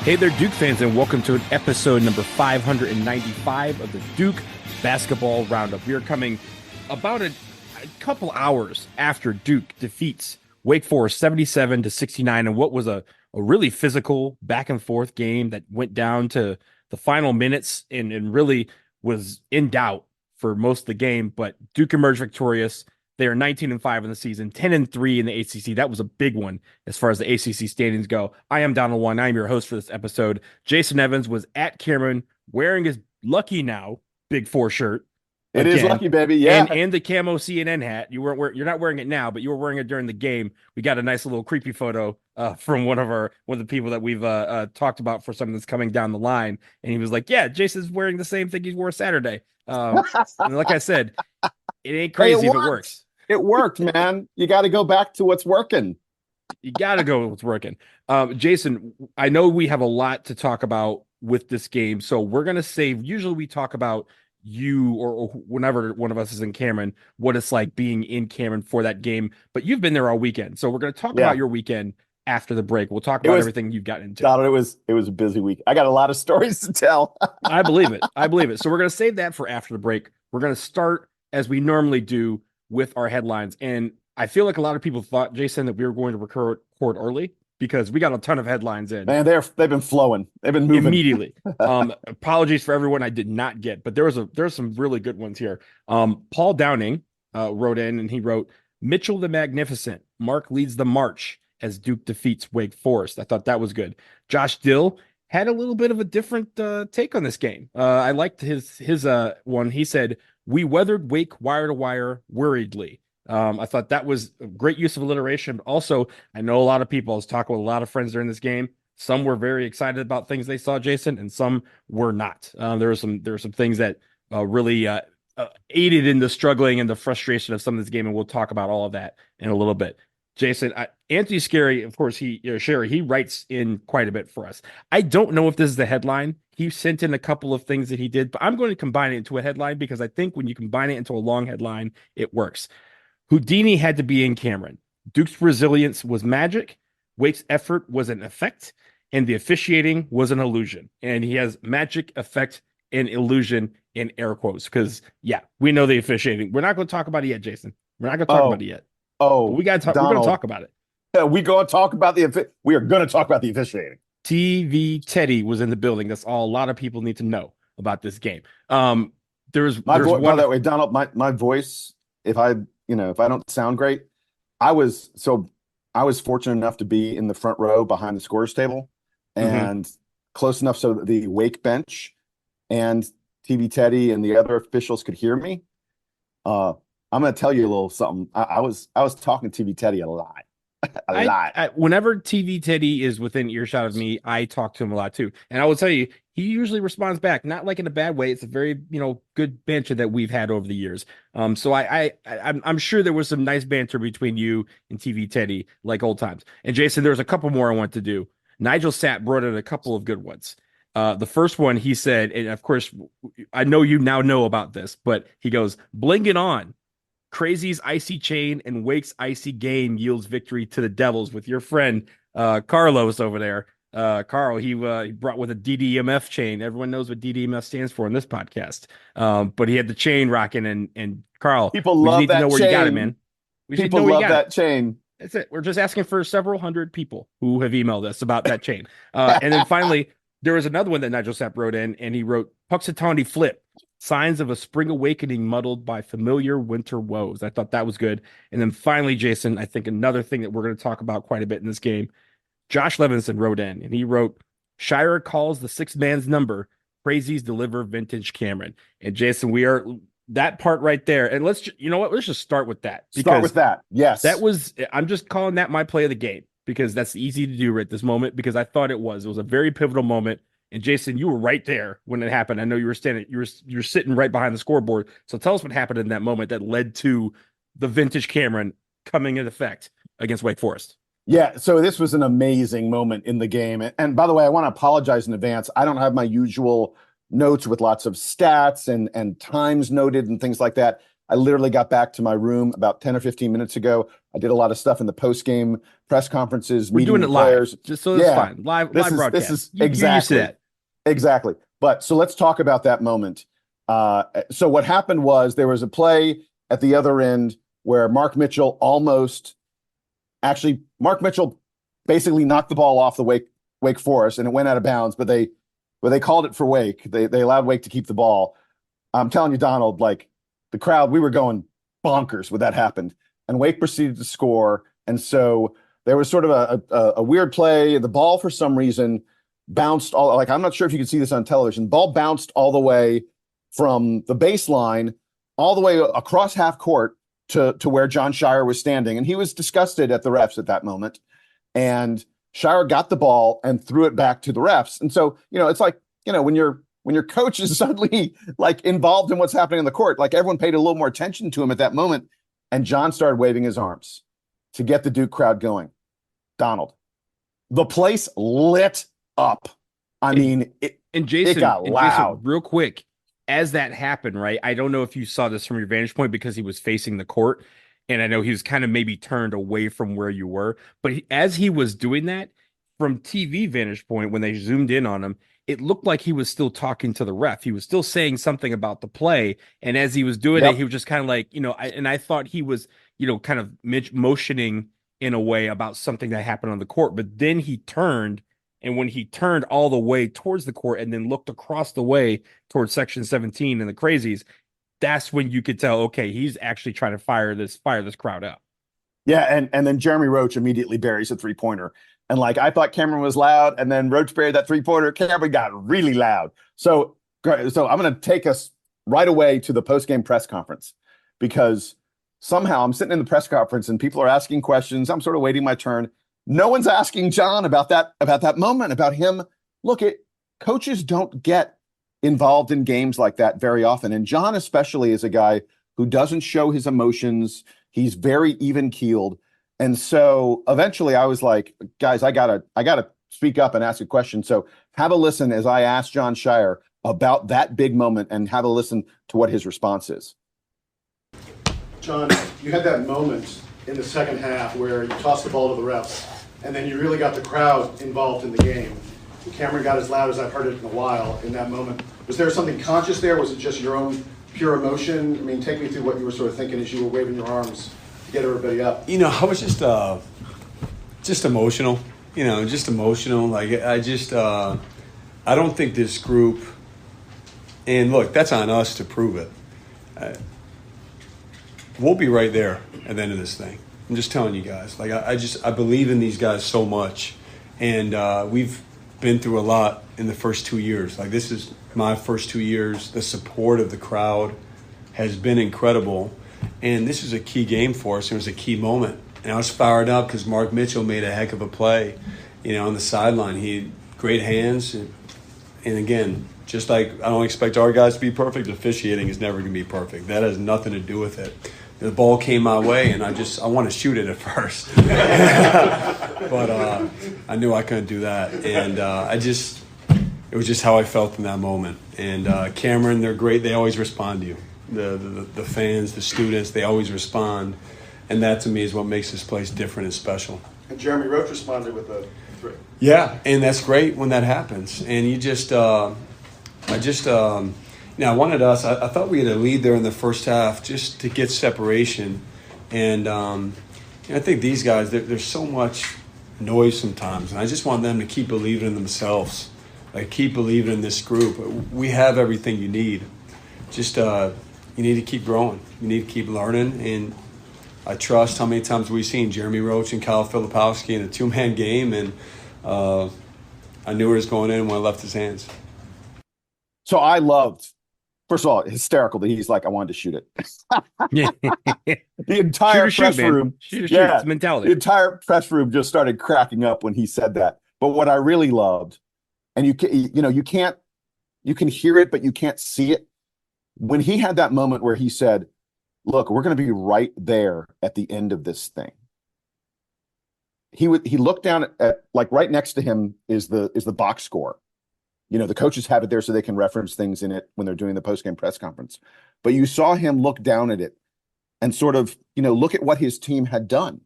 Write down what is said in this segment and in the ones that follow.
Hey there, Duke fans, and welcome to episode number 595 of the Duke Basketball Roundup. We are coming about a couple hours after Duke defeats Wake Forest 77-69 in what was a really physical back and forth game that went down to the final minutes and really was in doubt for most of the game. But Duke emerged victorious. They are 19-5 in the season, 10-3 in the ACC. That was a big one as far as the ACC standings go. I am Donald One. I'm your host for this episode. Jason Evans was at Cameron wearing his lucky now Big Four shirt. It is lucky, baby. Yeah, and the camo CNN hat. You're not wearing it now, but you were wearing it during the game. We got a nice little creepy photo from one of the people that we've talked about for something that's coming down the line, and he was like, "Yeah, Jason's wearing the same thing he wore Saturday." And like I said, it ain't crazy if it works. It worked, man. You got to go back to what's working. You got to go with what's working. Jason, I know we have a lot to talk about with this game, so we're going to save. Usually we talk about you or whenever one of us is in Cameron, what it's like being in Cameron for that game. But you've been there all weekend, so we're going to talk about your weekend after the break. We'll talk about everything you've gotten into. Donald, it was a busy week. I got a lot of stories to tell. I believe it. So we're going to save that for after the break. We're going to start as we normally do with our headlines. And I feel like a lot of people thought, Jason, that we were going to record early because we got a ton of headlines in. Man, they've been flowing. They've been moving immediately. Apologies for everyone I did not get, but there's some really good ones here. Paul Downing wrote in and he wrote, Mitchell the Magnificent, Mark leads the march as Duke defeats Wake Forest. I thought that was good. Josh Dill had a little bit of a different take on this game. I liked his one. He said, we weathered Wake wire to wire worriedly. I thought that was a great use of alliteration. But also, I know a lot of people, I was talking with a lot of friends during this game. Some were very excited about things they saw, Jason, and some were not. There were some things that really aided in the struggling and the frustration of some of this game, and we'll talk about all of that in a little bit. Jason, Anthony Scarry, of course, he writes in quite a bit for us. I don't know if this is the headline. He sent in a couple of things that he did, but I'm going to combine it into a headline because I think when you combine it into a long headline, it works. Houdini had to be in Cameron. Duke's resilience was magic. Wake's effort was an effect, and the officiating was an illusion. And he has magic, effect, and illusion in air quotes because, we know the officiating. We're not going to talk about it yet, Jason. We're not going to talk about it yet. Oh, we got to talk. We're going to talk about it. We are going to talk about the officiating. TV Teddy was in the building. That's all a lot of people need to know about this game. There's by that way, Donald, my voice, if I don't sound great, I was fortunate enough to be in the front row behind the scorer's table and close enough so that the Wake bench and TV Teddy and the other officials could hear me. I'm going to tell you a little something. I was talking to TV Teddy a lot. Whenever TV Teddy is within earshot of me, I talk to him a lot too. And I will tell you, he usually responds back, not like in a bad way. It's a very, good banter that we've had over the years. So I'm sure there was some nice banter between you and TV Teddy, like old times. And Jason, there's a couple more I want to do. Nigel Sapp brought in a couple of good ones. The first one he said, and of course, I know you now know about this, but he goes, bling it on. Crazy's icy chain and Wake's icy game yields victory to the Devils with your friend Carlos over there. Carl, he brought with a DDMF chain. Everyone knows what DDMF stands for in this podcast. But he had the chain rocking, and Carl, people love that chain. Where you got it, man. People love that chain. That's it. We're just asking for several hundred people who have emailed us about that chain. And then finally, there was another one that Nigel Sapp wrote in, and he wrote Puxatawny flip. Signs of a spring awakening muddled by familiar winter woes. I thought that was good. And then finally, Jason, I think another thing that we're going to talk about quite a bit in this game, Josh Levinson wrote in, and he wrote, Shire calls the six man's number. Crazies deliver vintage Cameron. And Jason, we are that part right there. And let's just start with that. Start with that. Yes. I'm just calling that my play of the game because that's easy to do right at this moment because I thought it was a very pivotal moment. And Jason, you were right there when it happened. I know you were you're sitting right behind the scoreboard. So tell us what happened in that moment that led to the vintage Cameron coming into effect against Wake Forest. Yeah, so this was an amazing moment in the game. And by the way, I want to apologize in advance. I don't have my usual notes with lots of stats and times noted and things like that. I literally got back to my room about 10 or 15 minutes ago. I did a lot of stuff in the post-game press conferences, We're meeting doing the it live, players. just so it's Yeah, fine. Live this broadcast. is You're used to exactly that. exactly. But so let's talk about that moment. So what happened was there was a play at the other end where Mark Mitchell basically knocked the ball off the Wake Forest, and it went out of bounds, but they called it for Wake. They allowed Wake to keep the ball. I'm telling you, Donald, like the crowd, we were going bonkers when that happened, and Wake proceeded to score. And so there was sort of a weird play. The ball, for some reason, bounced all like I'm not sure if you can see this on television. The ball bounced all the way from the baseline all the way across half court to where Jon Scheyer was standing, and he was disgusted at the refs at that moment. And Scheyer got the ball and threw it back to the refs. And so, it's like, when your coach is suddenly like involved in what's happening on the court, like everyone paid a little more attention to him at that moment. And Jon started waving his arms to get the Duke crowd going. Donald, the place lit up. I mean, it got loud. Jason, real quick, as that happened, right? I don't know if you saw this from your vantage point because he was facing the court. And I know he was kind of maybe turned away from where you were. But as he was doing that, from TV vantage point, when they zoomed in on him, it looked like he was still talking to the ref. He was still saying something about the play. And as he was doing it, he was just kind of like, I thought he was, kind of motioning in a way about something that happened on the court. But then he turned. And when he turned all the way towards the court and then looked across the way towards Section 17 and the Crazies, that's when you could tell, okay, he's actually trying to fire this crowd up. Yeah, and then Jeremy Roach immediately buries a three-pointer. And like I thought Cameron was loud, and then Roach buried that three-pointer. Cameron got really loud. So I'm going to take us right away to the post-game press conference, because somehow I'm sitting in the press conference and people are asking questions. I'm sort of waiting my turn. No one's asking Jon about that moment, about him. Look, coaches don't get involved in games like that very often. And Jon especially is a guy who doesn't show his emotions. He's very even keeled. And so eventually I was like, guys, I gotta speak up and ask a question. So have a listen as I ask Jon Scheyer about that big moment, and have a listen to what his response is. Jon, you had that moment in the second half where you tossed the ball to the refs, and then you really got the crowd involved in the game. Cameron got as loud as I've heard it in a while in that moment. Was there something conscious there? Was it just your own pure emotion? I mean, take me through what you were sort of thinking as you were waving your arms to get everybody up. I was just emotional. Just emotional. Like I don't think this group, and look, that's on us to prove it. We'll be right there at the end of this thing. I'm just telling you guys. Like I believe in these guys so much, and we've been through a lot in the first 2 years. Like this is my first 2 years. The support of the crowd has been incredible, and this is a key game for us. It was a key moment, and I was fired up because Mark Mitchell made a heck of a play, on the sideline. He had great hands, and again, just like I don't expect our guys to be perfect, officiating is never going to be perfect. That has nothing to do with it. The ball came my way, and I want to shoot it at first. But I knew I couldn't do that. And it was just how I felt in that moment. And Cameron, they're great. They always respond to you. The fans, the students, they always respond. And that, to me, is what makes this place different and special. And Jeremy Roach responded with a three. Yeah, and that's great when that happens. And I wanted us. I thought we had a lead there in the first half just to get separation, and I think these guys. There's so much noise sometimes, and I just want them to keep believing in themselves, like keep believing in this group. We have everything you need. Just you need to keep growing. You need to keep learning, and I trust how many times we've seen Jeremy Roach and Kyle Filipowski in a two-man game, and I knew it was going in when I left his hands. So I loved. First of all, hysterical that he's like, I wanted to shoot it. Yeah. The entire press room. Shoot, it's mentality. The entire press room just started cracking up when he said that. But what I really loved, and you can hear it, but you can't see it. When he had that moment where he said, look, we're going to be right there at the end of this thing. He looked down at like right next to him is the box score. the coaches have it there so they can reference things in it when they're doing the post-game press conference. But you saw him look down at it and sort of, look at what his team had done.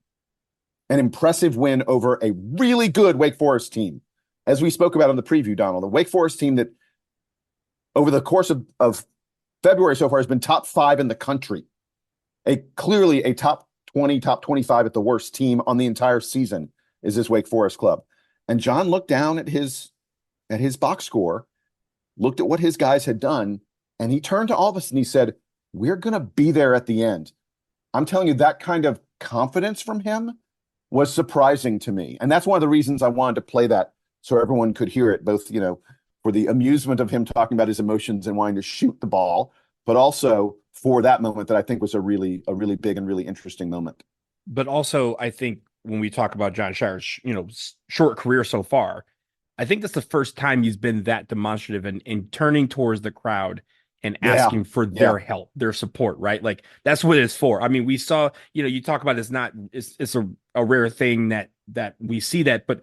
An impressive win over a really good Wake Forest team. As we spoke about on the preview, Donald, the Wake Forest team that over the course of February so far has been top 5 in the country. Clearly a top 20, top 25 at the worst team on the entire season is this Wake Forest club. And John looked down at his box score, looked at what his guys had done, and he turned to all of us and he said, we're going to be there at the end. I'm telling you, that kind of confidence from him was surprising to me. And that's one of the reasons I wanted to play that so everyone could hear it, both, for the amusement of him talking about his emotions and wanting to shoot the ball, but also for that moment that I think was a really big and really interesting moment. But also, I think when we talk about Jon Scheyer's, short career so far, I think that's the first time he's been that demonstrative in turning towards the crowd and asking for their help, their support, right? Like that's what it's for. I mean, we saw, you talk about it's a rare thing that we see that, but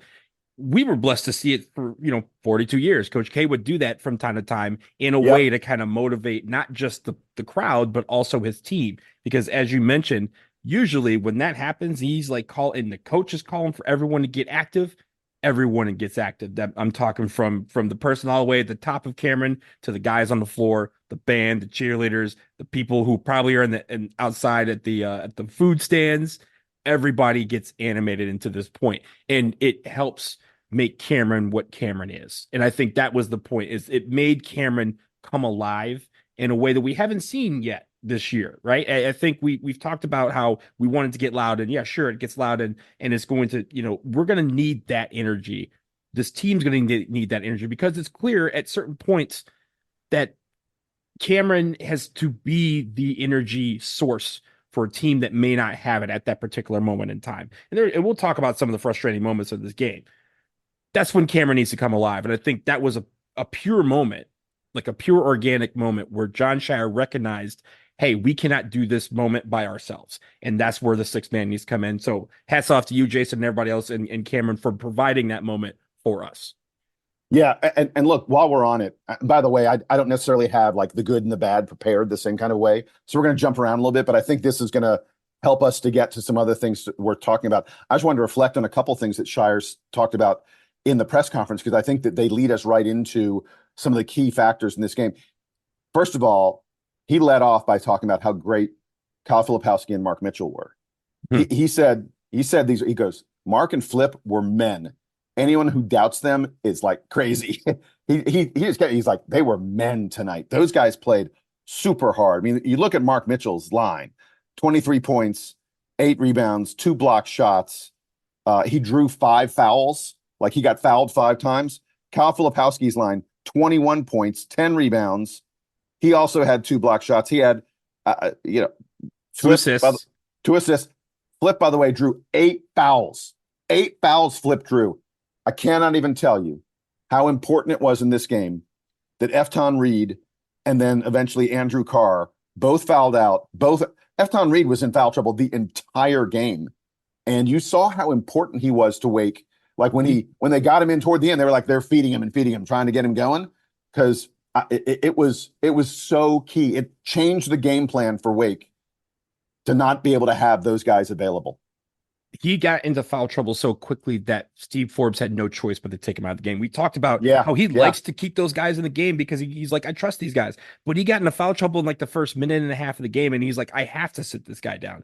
we were blessed to see it for, 42 years. Coach K would do that from time to time in a way to kind of motivate not just the crowd, but also his team. Because as you mentioned, usually when that happens, he's like and the coach is calling for everyone to get active. Everyone gets active. That I'm talking from the person all the way at the top of Cameron to the guys on the floor, the band, the cheerleaders, the people who probably are outside at the food stands. Everybody gets animated into this point, and it helps make Cameron what Cameron is. And I think that was the point, is it made Cameron come alive in a way that we haven't seen yet this year, right? I think we've talked about how we wanted to get loud, and yeah, sure, it gets loud, and it's going to, we're going to need that energy. This team's going to need that energy, because it's clear at certain points that Cameron has to be the energy source for a team that may not have it at that particular moment in time. And we'll talk about some of the frustrating moments of this game. That's when Cameron needs to come alive. And I think that was a pure moment, like a pure organic moment where Jon Scheyer recognized, hey, we cannot do this moment by ourselves. And that's where the sixth man needs to come in. So hats off to you, Jason, and everybody else, and Cameron for providing that moment for us. Yeah. And look, while we're on it, by the way, I don't necessarily have like the good and the bad prepared the same kind of way. So we're going to jump around a little bit, but I think this is going to help us to get to some other things we're talking about. I just wanted to reflect on a couple of things that Sheyer's talked about in the press conference, because I think that they lead us right into some of the key factors in this game. First of all, he led off by talking about how great Kyle Filipowski and Mark Mitchell were. He said these, he goes, Mark and Flip were men. Anyone who doubts them is like crazy. He's like, they were men tonight. Those guys played super hard. I mean, you look at Mark Mitchell's line, 23 points, 8 rebounds, 2 block shots. He drew 5 fouls. Like he got fouled 5 times. Kyle Filipowski's line, 21 points, 10 rebounds. He also had 2 block shots. He had, 2 assists. 2 assists. Flip, by the way, drew 8 fouls. 8 fouls Flip drew. I cannot even tell you how important it was in this game that Efton Reed and then eventually Andrew Carr both fouled out. Efton Reed was in foul trouble the entire game. And you saw how important he was to Wake. Like when they got him in toward the end, they were like, they're feeding him, trying to get him going. Because it was so key. It changed the game plan for Wake to not be able to have those guys available. He got into foul trouble so quickly that Steve Forbes had no choice but to take him out of the game. We talked about how he likes to keep those guys in the game because he's like, I trust these guys. But he got into foul trouble in like the first minute and a half of the game, and he's like, I have to sit this guy down.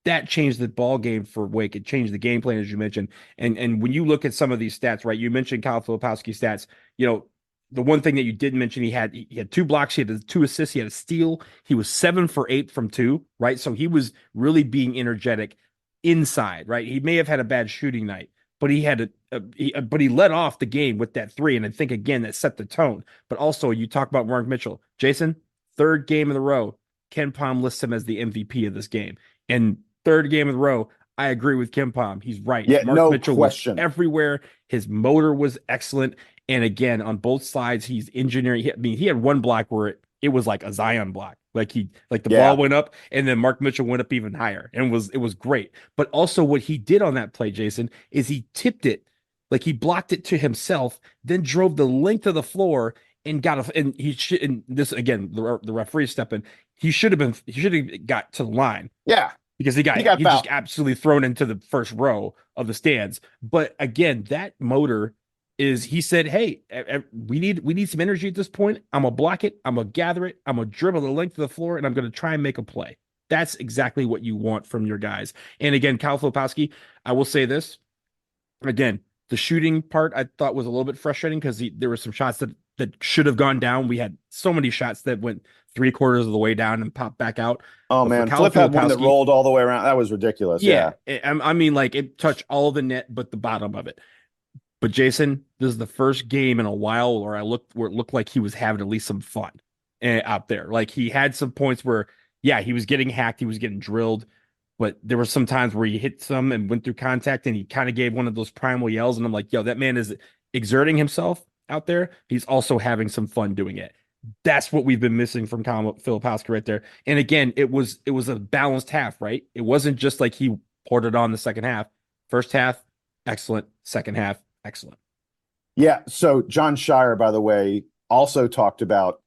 That changed the ball game for Wake. It changed the game plan, as you mentioned. And when you look at some of these stats, right? You mentioned Kyle Filipowski's stats. The one thing that you did mention, he had 2 blocks, he had 2 assists, he had a steal. He was 7 for 8 from 2, right? So he was really being energetic inside, right? He may have had a bad shooting night, but he had but he led off the game with that 3, and I think again that set the tone. But also, you talk about Mark Mitchell, Jason, 3rd game in a row, Ken Pom lists him as the MVP of this game, and 3rd game in a row, I agree with Ken Pom. He's right. Yeah, Mark Mitchell question. Was everywhere. His motor was excellent, and again on both sides, he's engineering. He had one block where it was like a Zion block. Like the ball went up and then Mark Mitchell went up even higher, and it was great. But also what he did on that play, Jason, is he tipped it Like he blocked it to himself, then drove the length of the floor and got a, and he should, and this again, the referee stepping, he should have got to the line Yeah, because he got he fouled. just absolutely thrown into the first row of the stands. But again, that motor is, he said, hey, we need some energy at this point. I'm gonna block it, I'm gonna gather it, I'm gonna dribble the length of the floor, and I'm gonna try and make a play. That's exactly what you want from your guys. And again, Kyle Filipowski, I will say this again, the shooting part I thought was a little bit frustrating because there were some shots that should have gone down. We had so many shots that went 3/4 of the way down and popped back out. Oh But for man, Kyle Flip had one that Filipowski- rolled all the way around. That was ridiculous. Yeah. I mean, like it touched all the net but the bottom of it. But Jason, this is the first game in a while where it looked like he was having at least some fun out there. Like he had some points where, yeah, he was getting hacked, he was getting drilled, but there were some times where he hit some and went through contact, and he kind of gave one of those primal yells, and I'm like, yo, that man is exerting himself out there. He's also having some fun doing it. That's what we've been missing from Kyle Filipowski right there. And again, it was a balanced half, right? It wasn't just like he poured it on the second half. First half, excellent. Second half, excellent. Yeah. So John Shire, by the way, also talked about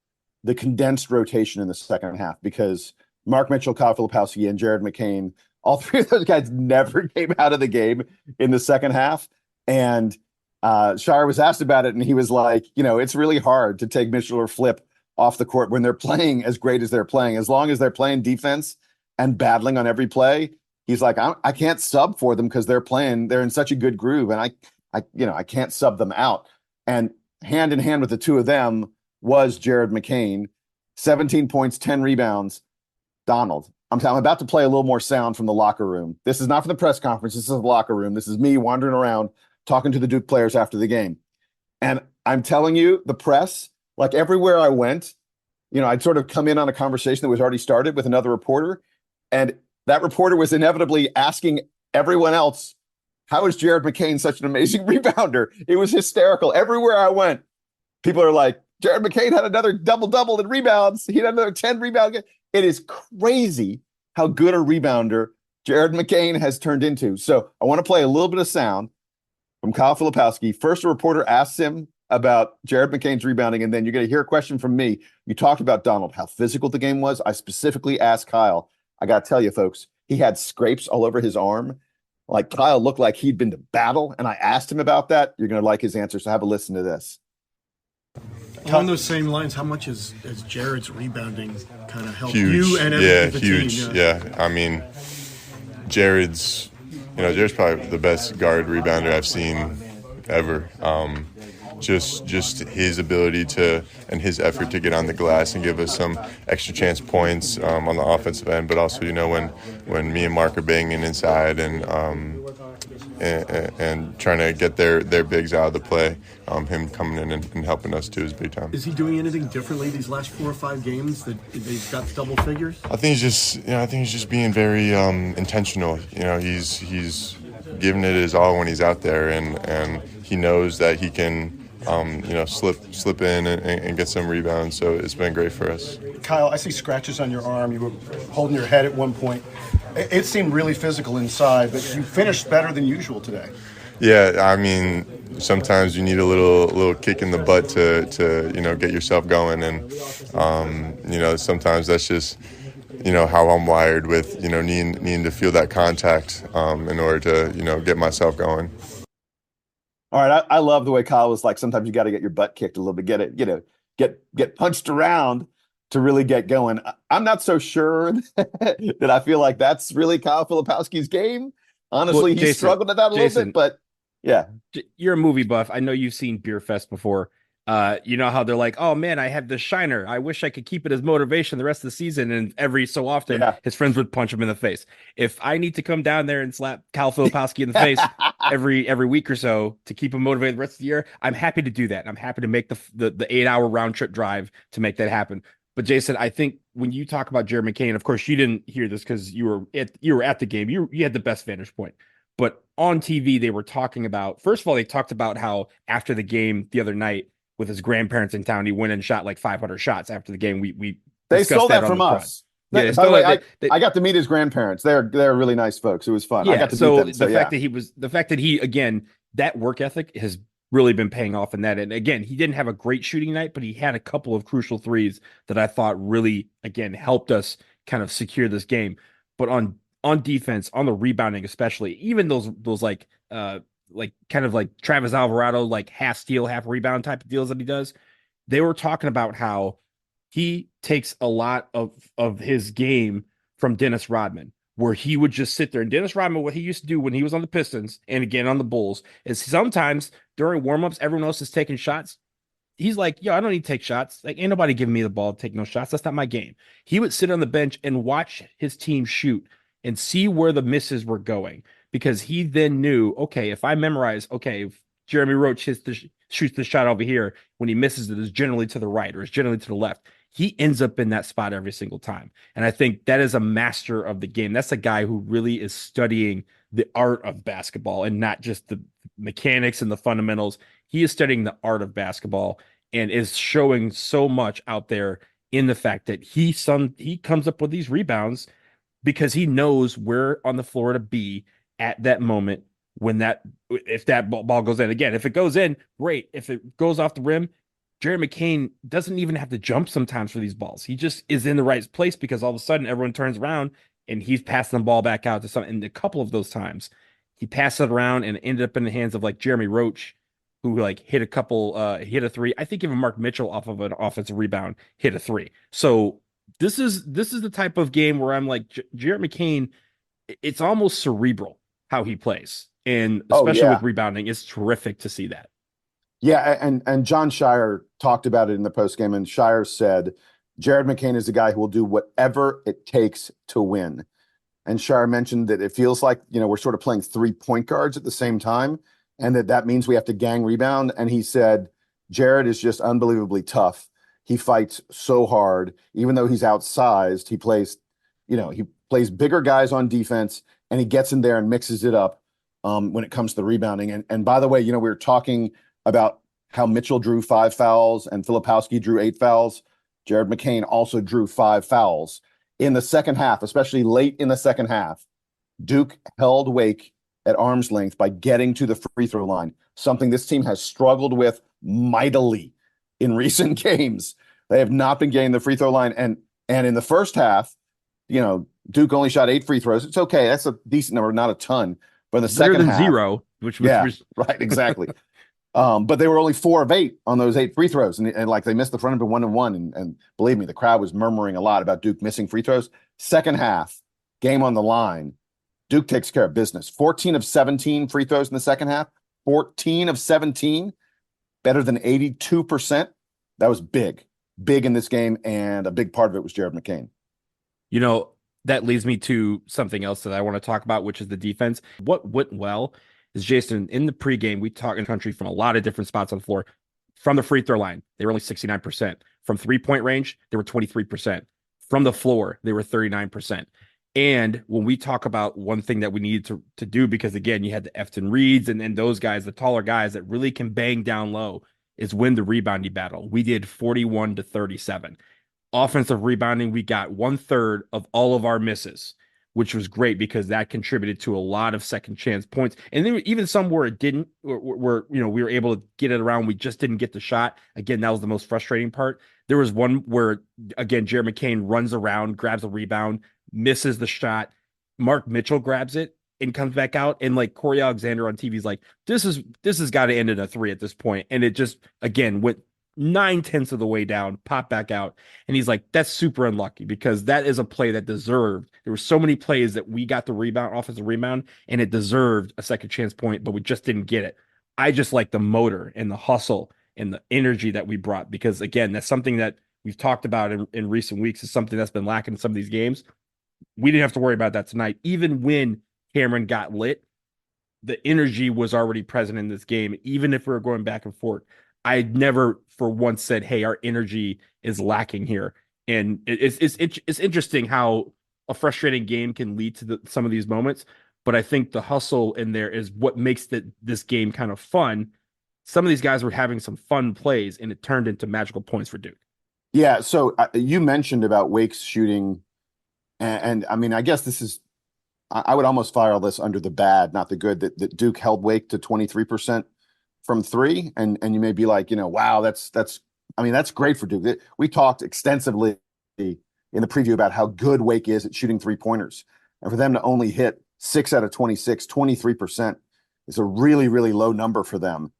the condensed rotation in the second half because Mark Mitchell, Kyle Filipowski, and Jared McCain, all three of those guys never came out of the game in the second half. And Shire was asked about it, and he was like, it's really hard to take Mitchell or Flip off the court when they're playing as great as they're playing. As long as they're playing defense and battling on every play, he's like, I can't sub for them because they're in such a good groove, and I can't sub them out. And hand in hand with the two of them was Jared McCain, 17 points, 10 rebounds. Donald, I'm about to play a little more sound from the locker room. This is not from the press conference. This is the locker room. This is me wandering around talking to the Duke players after the game. And I'm telling you, the press, like everywhere I went, I'd sort of come in on a conversation that was already started with another reporter. And that reporter was inevitably asking everyone else, how is Jared McCain such an amazing rebounder? It was hysterical. Everywhere I went, people are like, Jared McCain had another double-double in rebounds. He had another 10 rebounds. It is crazy how good a rebounder Jared McCain has turned into. So I want to play a little bit of sound from Kyle Filipowski. First, a reporter asks him about Jared McCain's rebounding, and then you're going to hear a question from me. You talked about Donald, how physical the game was. I specifically asked Kyle. I got to tell you, folks, he had scrapes all over his arm. Like Kyle looked like he'd been to battle, and I asked him about that. You're going to like his answer, so have a listen to this. Along those same lines, how much has Jared's rebounding kind of helped Huge. you and the huge. team? Yeah. I mean, Jared's probably the best guard rebounder I've seen ever. Just his ability to and his effort to get on the glass and give us some extra chance points on the offensive end, but also when me and Mark are banging inside and trying to get their bigs out of the play, him coming in and helping us too is big time. Is he doing anything differently these last 4 or 5 games that they've got double figures? I think he's just being very intentional. He's giving it his all when he's out there, and he knows that he can slip in and get some rebounds. So it's been great for us. Kyle, I see scratches on your arm. You were holding your head at one point. It seemed really physical inside, but you finished better than usual today. Yeah, I mean, sometimes you need a little kick in the butt to get yourself going, and sometimes that's just how I'm wired with needing to feel that contact in order to get myself going. All right, I love the way Kyle was like, sometimes you got to get your butt kicked a little bit, get punched around to really get going. I'm not so sure that I feel like that's really Kyle Filipowski's game. Honestly, Well, he struggled at that a little bit, but yeah. You're a movie buff. I know you've seen Beer Fest before. You know how they're like, oh man, I have the shiner. I wish I could keep it as motivation the rest of the season. And every so often, his friends would punch him in the face. If I need to come down there and slap Kyle Filipowski in the face every week or so to keep him motivated the rest of the year, I'm happy to do that. I'm happy to make the 8-hour round trip drive to make that happen. But Jason, I think when you talk about Jared McCain, of course you didn't hear this because you were at the game. You had the best vantage point. But on TV, they were talking about, first of all, they talked about how after the game the other night with his grandparents in town, he went and shot like 500 shots after the game. They stole that from us. Yeah, by the way, I got to meet his grandparents. They're really nice folks. It was fun. Yeah, I got to so meet them. the fact that he again that work ethic has really been paying off in that. And again, he didn't have a great shooting night, but he had a couple of crucial threes that I thought really, again, helped us kind of secure this game. But on defense, on the rebounding, especially, even those like kind of like Travis Alvarado, like half steal, half rebound type of deals that he does. They were talking about how he takes a lot of his game from Dennis Rodman, where he would just sit there. And Dennis Rodman, what he used to do when he was on the Pistons and again on the Bulls, is sometimes during warmups, everyone else is taking shots. He's like, yo, I don't need to take shots. Like, ain't nobody giving me the ball to take no shots. That's not my game. He would sit on the bench and watch his team shoot and see where the misses were going, because he then knew, okay, if I memorize, okay, if Jeremy Roach shoots the shot over here, when he misses it is generally to the right or is generally to the left. He ends up in that spot every single time. And I think that is a master of the game. That's a guy who really is studying the art of basketball and not just the mechanics and the fundamentals. He is studying the art of basketball and is showing so much out there in the fact that he comes up with these rebounds because he knows where on the floor to be at that moment when if that ball goes in. Again, if it goes in, great. If it goes off the rim, Jared McCain doesn't even have to jump sometimes for these balls. He just is in the right place because all of a sudden everyone turns around and he's passing the ball back out to some. And a couple of those times he passed it around and ended up in the hands of like Jeremy Roach, who like hit a three. I think even Mark Mitchell off of an offensive rebound hit a three. So this is the type of game where I'm like, Jared McCain, it's almost cerebral how he plays. And especially with rebounding, it's terrific to see that. Yeah, and John Shire talked about it in the postgame, and Shire said, Jared McCain is the guy who will do whatever it takes to win. And Shire mentioned that it feels like, we're sort of playing 3 point guards at the same time, and that means we have to gang rebound. And he said, Jared is just unbelievably tough. He fights so hard. Even though he's outsized, he plays bigger guys on defense, and he gets in there and mixes it up when it comes to the rebounding. And by the way, we were talking about how Mitchell drew 5 fouls and Filipowski drew 8 fouls. Jared McCain also drew 5 fouls. In the second half, especially late in the second half, Duke held Wake at arm's length by getting to the free throw line, something this team has struggled with mightily in recent games. They have not been getting the free throw line. And in the first half, Duke only shot 8 free throws. It's okay. That's a decent number, not a ton. But in the second half, 0, which was right, exactly. But they were only 4 of 8 on those 8 free throws. And like they missed the front end of 1 and 1. And believe me, the crowd was murmuring a lot about Duke missing free throws. Second half, game on the line, Duke takes care of business. 14 of 17 free throws in the second half. 14 of 17, better than 82%. That was big in this game. And a big part of it was Jared McCain. That leads me to something else that I want to talk about, which is the defense. What went well is, Jason, in the pregame, we talked in country from a lot of different spots on the floor. From the free throw line, they were only 69%. From 3-point range, they were 23%. From the floor, they were 39%. And when we talk about one thing that we needed to do, because again, you had the Efton Reeds and then those guys, the taller guys that really can bang down low, is win the rebounding battle. We did 41-37. Offensive rebounding, we got 1/3 of all of our misses, which was great because that contributed to a lot of second chance points. And then even some where it didn't, where we were able to get it around, we just didn't get the shot. Again, that was the most frustrating part. There was one where, again, Jared McCain runs around, grabs a rebound, misses the shot. Mark Mitchell grabs it and comes back out. And like Corey Alexander on TV is like, this has got to end in a 3 at this point. And it just, again, went 9/10 of the way down, popped back out. And he's like, that's super unlucky because that is a play that deserved. There were so many plays that we got the rebound, offensive rebound, and it deserved a second chance point, but we just didn't get it. I just like the motor and the hustle and the energy that we brought, because again, that's something that we've talked about in recent weeks, is something that's been lacking in some of these games. We didn't have to worry about that tonight. Even when Cameron got lit, the energy was already present in this game. Even if we were going back and forth, I never for once said, hey, our energy is lacking here. And it's interesting how a frustrating game can lead to some of these moments. But I think the hustle in there is what makes this game kind of fun. Some of these guys were having some fun plays, and it turned into magical points for Duke. Yeah, so you mentioned about Wake's shooting, and I mean, I guess this is I would almost file this under the bad, not the good, that Duke held Wake to 23% from three. And you may be like, wow, I mean, that's great for Duke. We talked extensively in the preview about how good Wake is at shooting 3-pointers. And for them to only hit 6 out of 26, 23% is a really, really low number for them.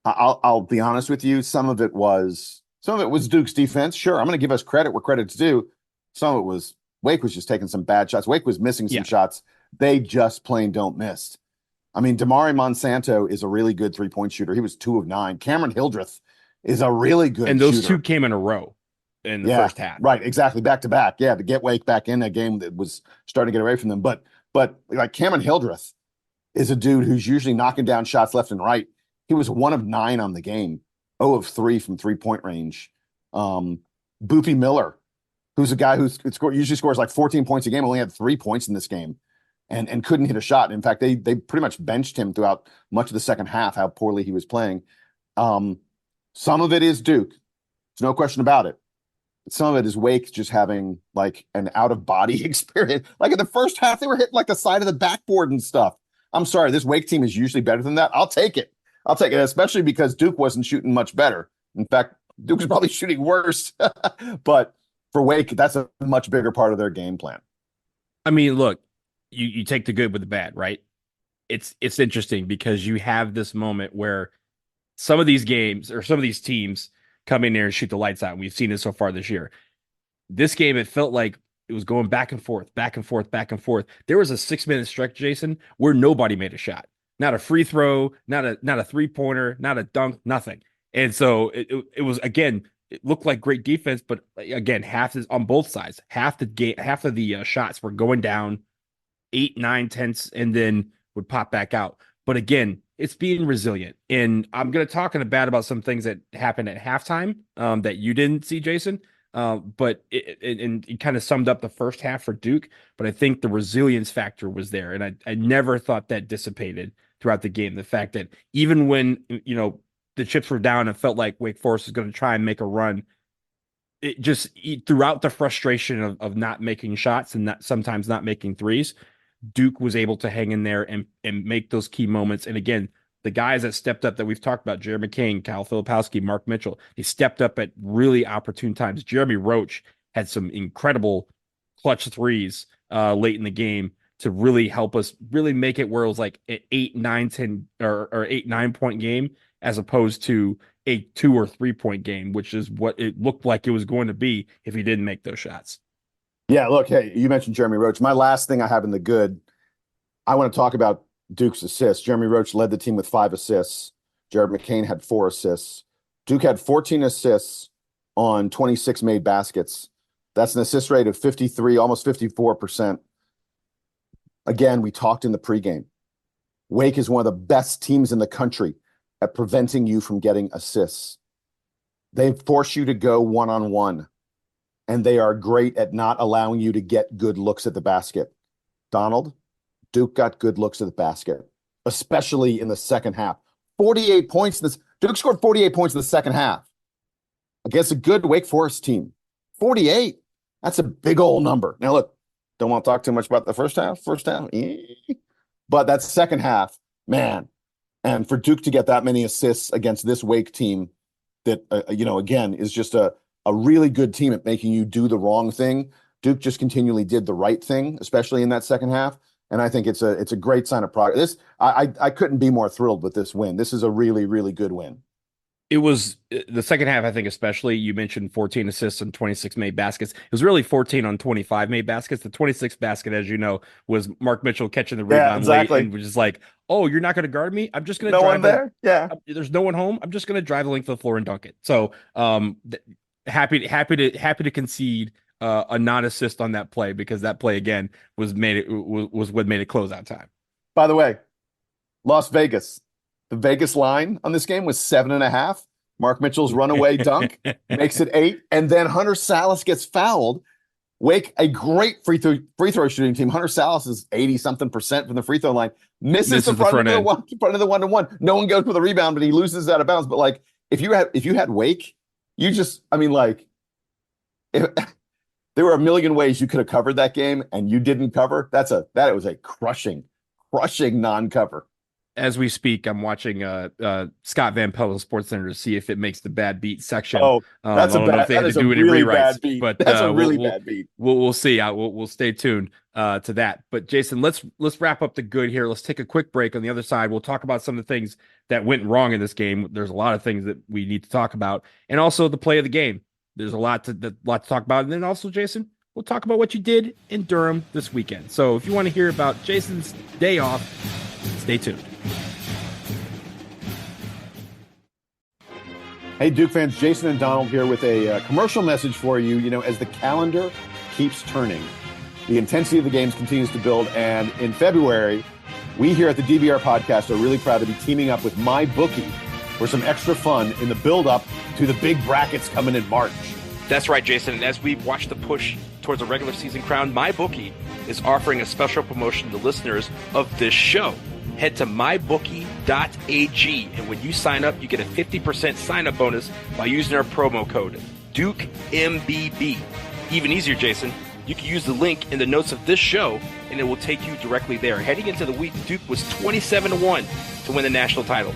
I'll be honest with you. Some of it was Duke's defense. Sure, I'm going to give us credit where credit's due. Some of it was Wake was just taking some bad shots. Wake was missing some shots. They just plain don't miss. I mean, Damari Monsanto is a really good 3-point shooter. He was 2 of 9. Cameron Hildreth is a really good and those shooter. two came in a row in the first half. Right, exactly. Back to back. Yeah, to get Wake back in a game that was starting to get away from them. But like Cameron Hildreth is a dude who's usually knocking down shots left and right. He was 1 of 9 on the game, 0 of 3 from 3-point range. Boopy Miller, who's a guy who usually scores like 14 points a game, only had 3 points in this game and couldn't hit a shot. In fact, they pretty much benched him throughout much of the second half, how poorly he was playing. Some of it is Duke. There's no question about it. Some of it is Wake just having like an out-of-body experience. Like in the first half, they were hitting like the side of the backboard and stuff. I'm sorry, this Wake team is usually better than that. I'll take it, especially because Duke wasn't shooting much better. In fact, Duke was probably shooting worse. But for Wake, that's a much bigger part of their game plan. I mean, look, you take the good with the bad, right? It's interesting because you have this moment where some of these games or some of these teams come in there and shoot the lights out. And we've seen it so far this year. This game, it felt like it was going back and forth, back and forth, back and forth. There was a 6-minute stretch, Jason, where nobody made a shot. Not a free throw, not a 3-pointer, not a dunk, nothing. And so it was, again, it looked like great defense, but again, half is on both sides. Half of the shots were going down 8, 9, 10, and then would pop back out. But again, it's being resilient. And I'm going to talk in a bad about some things that happened at halftime that you didn't see, Jason. But it kind of summed up the first half for Duke. But I think the resilience factor was there. And I never thought that dissipated throughout the game. The fact that even when, the chips were down and felt like Wake Forest was going to try and make a run, it just throughout the frustration of not making shots and sometimes not making threes, Duke was able to hang in there and make those key moments. And again, the guys that stepped up that we've talked about, Jeremy Kane, Kyle Filipowski, Mark Mitchell, they stepped up at really opportune times. Jeremy Roach had some incredible clutch threes late in the game to really help us really make it where it was like an 8, 9, 10 or 8, 9-point game as opposed to a 2 or 3-point game, which is what it looked like it was going to be if he didn't make those shots. Yeah, look, hey, you mentioned Jeremy Roach. My last thing I have in the good, I want to talk about Duke's assists. Jeremy Roach led the team with 5 assists. Jared McCain had 4 assists. Duke had 14 assists on 26 made baskets. That's an assist rate of 53, almost 54%. Again, we talked in the pregame. Wake is one of the best teams in the country at preventing you from getting assists. They force you to go one-on-one, and they are great at not allowing you to get good looks at the basket. Donald, Duke got good looks at the basket, especially in the second half. 48 points. Duke scored 48 points in the second half against a good Wake Forest team. 48. That's a big old number. Now, look, don't want to talk too much about the first half. But that second half, man. And for Duke to get that many assists against this Wake team that, again, is just a really good team at making you do the wrong thing. Duke just continually did the right thing, especially in that second half. And I think it's a great sign of progress. I couldn't be more thrilled with this win. This is a really, really good win. It was the second half, I think, especially. You mentioned 14 assists and 26 made baskets. It was really 14 on 25 made baskets. The 26th basket, as you know, was Mark Mitchell catching the rebound late and was just like, oh, you're not going to guard me? I'm just going to drive. No one there? Yeah. There's no one home. I'm just going to drive the length of the floor and dunk it. So happy to concede a non-assist on that play because that play, again, was what made it closeout time. By the way, Las Vegas. The Vegas line on this game was 7.5. Mark Mitchell's runaway dunk makes it 8. And then Hunter Salas gets fouled. Wake, a great free throw shooting team. Hunter Salas is 80-something% from the free throw line. Misses the front of the one-to-one. No one goes for the rebound, but he loses out of bounds. But like, if you had Wake, there were a million ways you could have covered that game and you didn't cover. That was a crushing non-cover. As we speak, I'm watching Scott Van Pelt of Sports Center to see if it makes the bad beat section. Oh, I don't know if they had to do any really rewrites, bad beat. but That's a really we'll, bad beat. we'll see. We'll stay tuned to that. But Jason, let's wrap up the good here. Let's take a quick break. On the other side, we'll talk about some of the things that went wrong in this game. There's a lot of things that we need to talk about, and also the play of the game. There's a lot to talk about, and then also, Jason, we'll talk about what you did in Durham this weekend. So if you want to hear about Jason's day off, stay tuned. Hey, Duke fans, Jason and Donald here with a commercial message for you. You know, as the calendar keeps turning, the intensity of the games continues to build. And in February, we here at the DBR podcast are really proud to be teaming up with MyBookie for some extra fun in the build-up to the big brackets coming in March. That's right, Jason. And as we watch the push towards a regular season crown, MyBookie is offering a special promotion to listeners of this show. Head to mybookie.ag, and when you sign up, you get a 50% sign-up bonus by using our promo code DukeMBB. Even easier, Jason, you can use the link in the notes of this show, and it will take you directly there. Heading into the week, Duke was 27-1 to win the national title.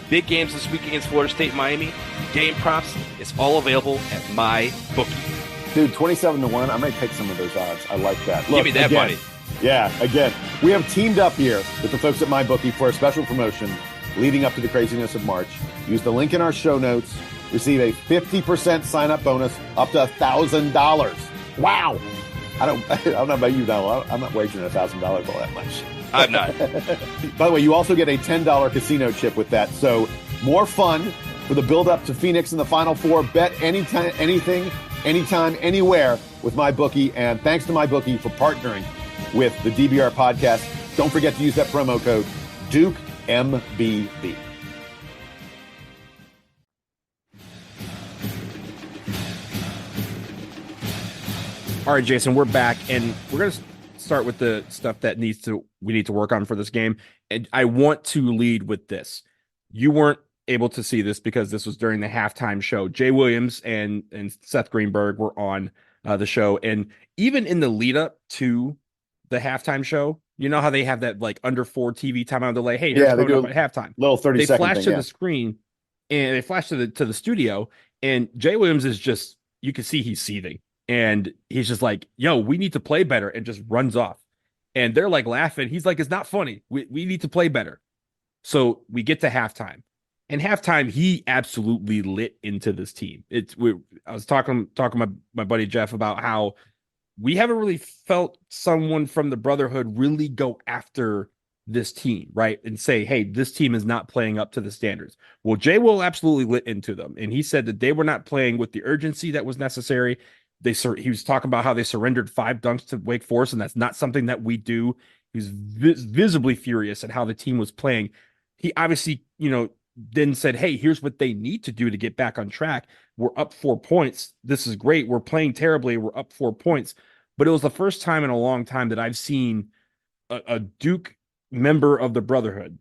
Big games this week against Florida State and Miami. Game props, it's all available at MyBookie. Dude, 27-1, I might take some of those odds. I like that. Give Look, me that again, money. Yeah, again, we have teamed up here with the folks at MyBookie for a special promotion leading up to the craziness of March. Use the link in our show notes. Receive a 50% sign-up bonus up to $1,000. Wow. I don't know about you, Donald. I'm not wagering $1,000 all that much. I'm not. By the way, you also get a $10 casino chip with that. So more fun for the build-up to Phoenix in the Final Four. Bet anytime, anything, anytime, anywhere with MyBookie. And thanks to MyBookie for partnering with the DBR podcast. Don't forget to use that promo code DukeMBB. All right, Jason, we're back, and we're going to start with the stuff that we need to work on for this game. And I want to lead with this. You weren't able to see this because this was during the halftime show. Jay Williams and Seth Greenberg were on the show, and even in the lead up to the halftime show, you know how they have that like under 4 TV timeout delay. Hey, here's they do up at halftime. Little 30 They second flash thing, to yeah. the screen, and they flash to the studio, and Jay Williams is just, you can see he's seething, and he's just like, "Yo, we need to play better," and just runs off. And they're like laughing. He's like, "It's not funny. We need to play better." So we get to halftime, and halftime he absolutely lit into this team. I was talking to my buddy Jeff about how we haven't really felt someone from the Brotherhood really go after this team, right? And say, hey, this team is not playing up to the standards. Well, Jay Will absolutely lit into them. And he said that they were not playing with the urgency that was necessary. He was talking about how they surrendered 5 dunks to Wake Forest, and that's not something that we do. He was visibly furious at how the team was playing. He obviously, then said, hey, here's what they need to do to get back on track. We're up 4 points. This is great. We're playing terribly. We're up 4 points. But it was the first time in a long time that I've seen a Duke member of the Brotherhood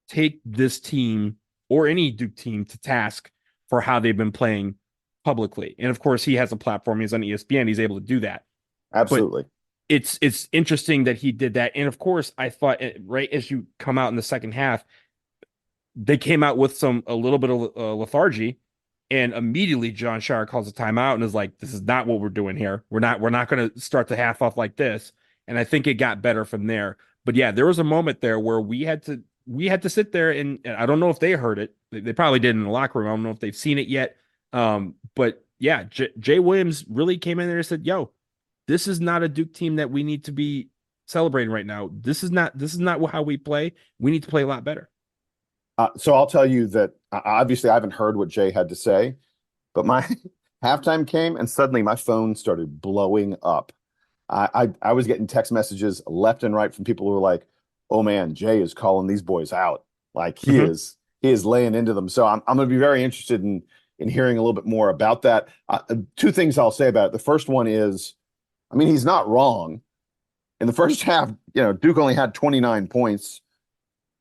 take this team or any Duke team to task for how they've been playing publicly. And of course, he has a platform. He's on ESPN. He's able to do that. Absolutely. But it's interesting that he did that. And of course, I thought right as you come out in the second half, they came out with a little bit of lethargy, and immediately John Shire calls a timeout and is like, "This is not what we're doing here. We're not going to start the half off like this." And I think it got better from there. But yeah, there was a moment there where we had to sit there, and I don't know if they heard it. They probably did in the locker room. I don't know if they've seen it yet. But yeah, Jay Williams really came in there and said, "Yo, this is not a Duke team that we need to be celebrating right now. This is not how we play. We need to play a lot better." So I'll tell you that obviously I haven't heard what Jay had to say, but my halftime came and suddenly my phone started blowing up. I was getting text messages left and right from people who were like, "Oh man, Jay is calling these boys out. Like he is laying into them." So I'm going to be very interested in hearing a little bit more about that. 2 things I'll say about it. The first one is, I mean, he's not wrong. In the first half, Duke only had 29 points.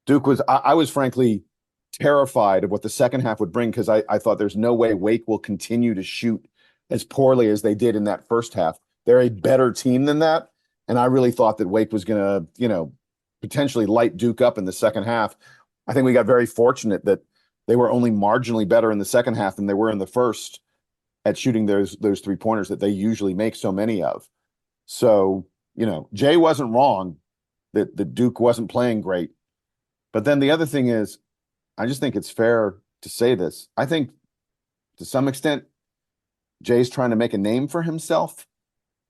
Duke was, I was frankly terrified of what the second half would bring, because I thought there's no way Wake will continue to shoot as poorly as they did in that first half. they're a better team than that. And I really thought that Wake was going to, potentially light Duke up in the second half. I think we got very fortunate that they were only marginally better in the second half than they were in the first at shooting those 3-pointers that they usually make so many of. So, Jay wasn't wrong that Duke wasn't playing great. But then the other thing is, I just think it's fair to say this. I think to some extent, Jay's trying to make a name for himself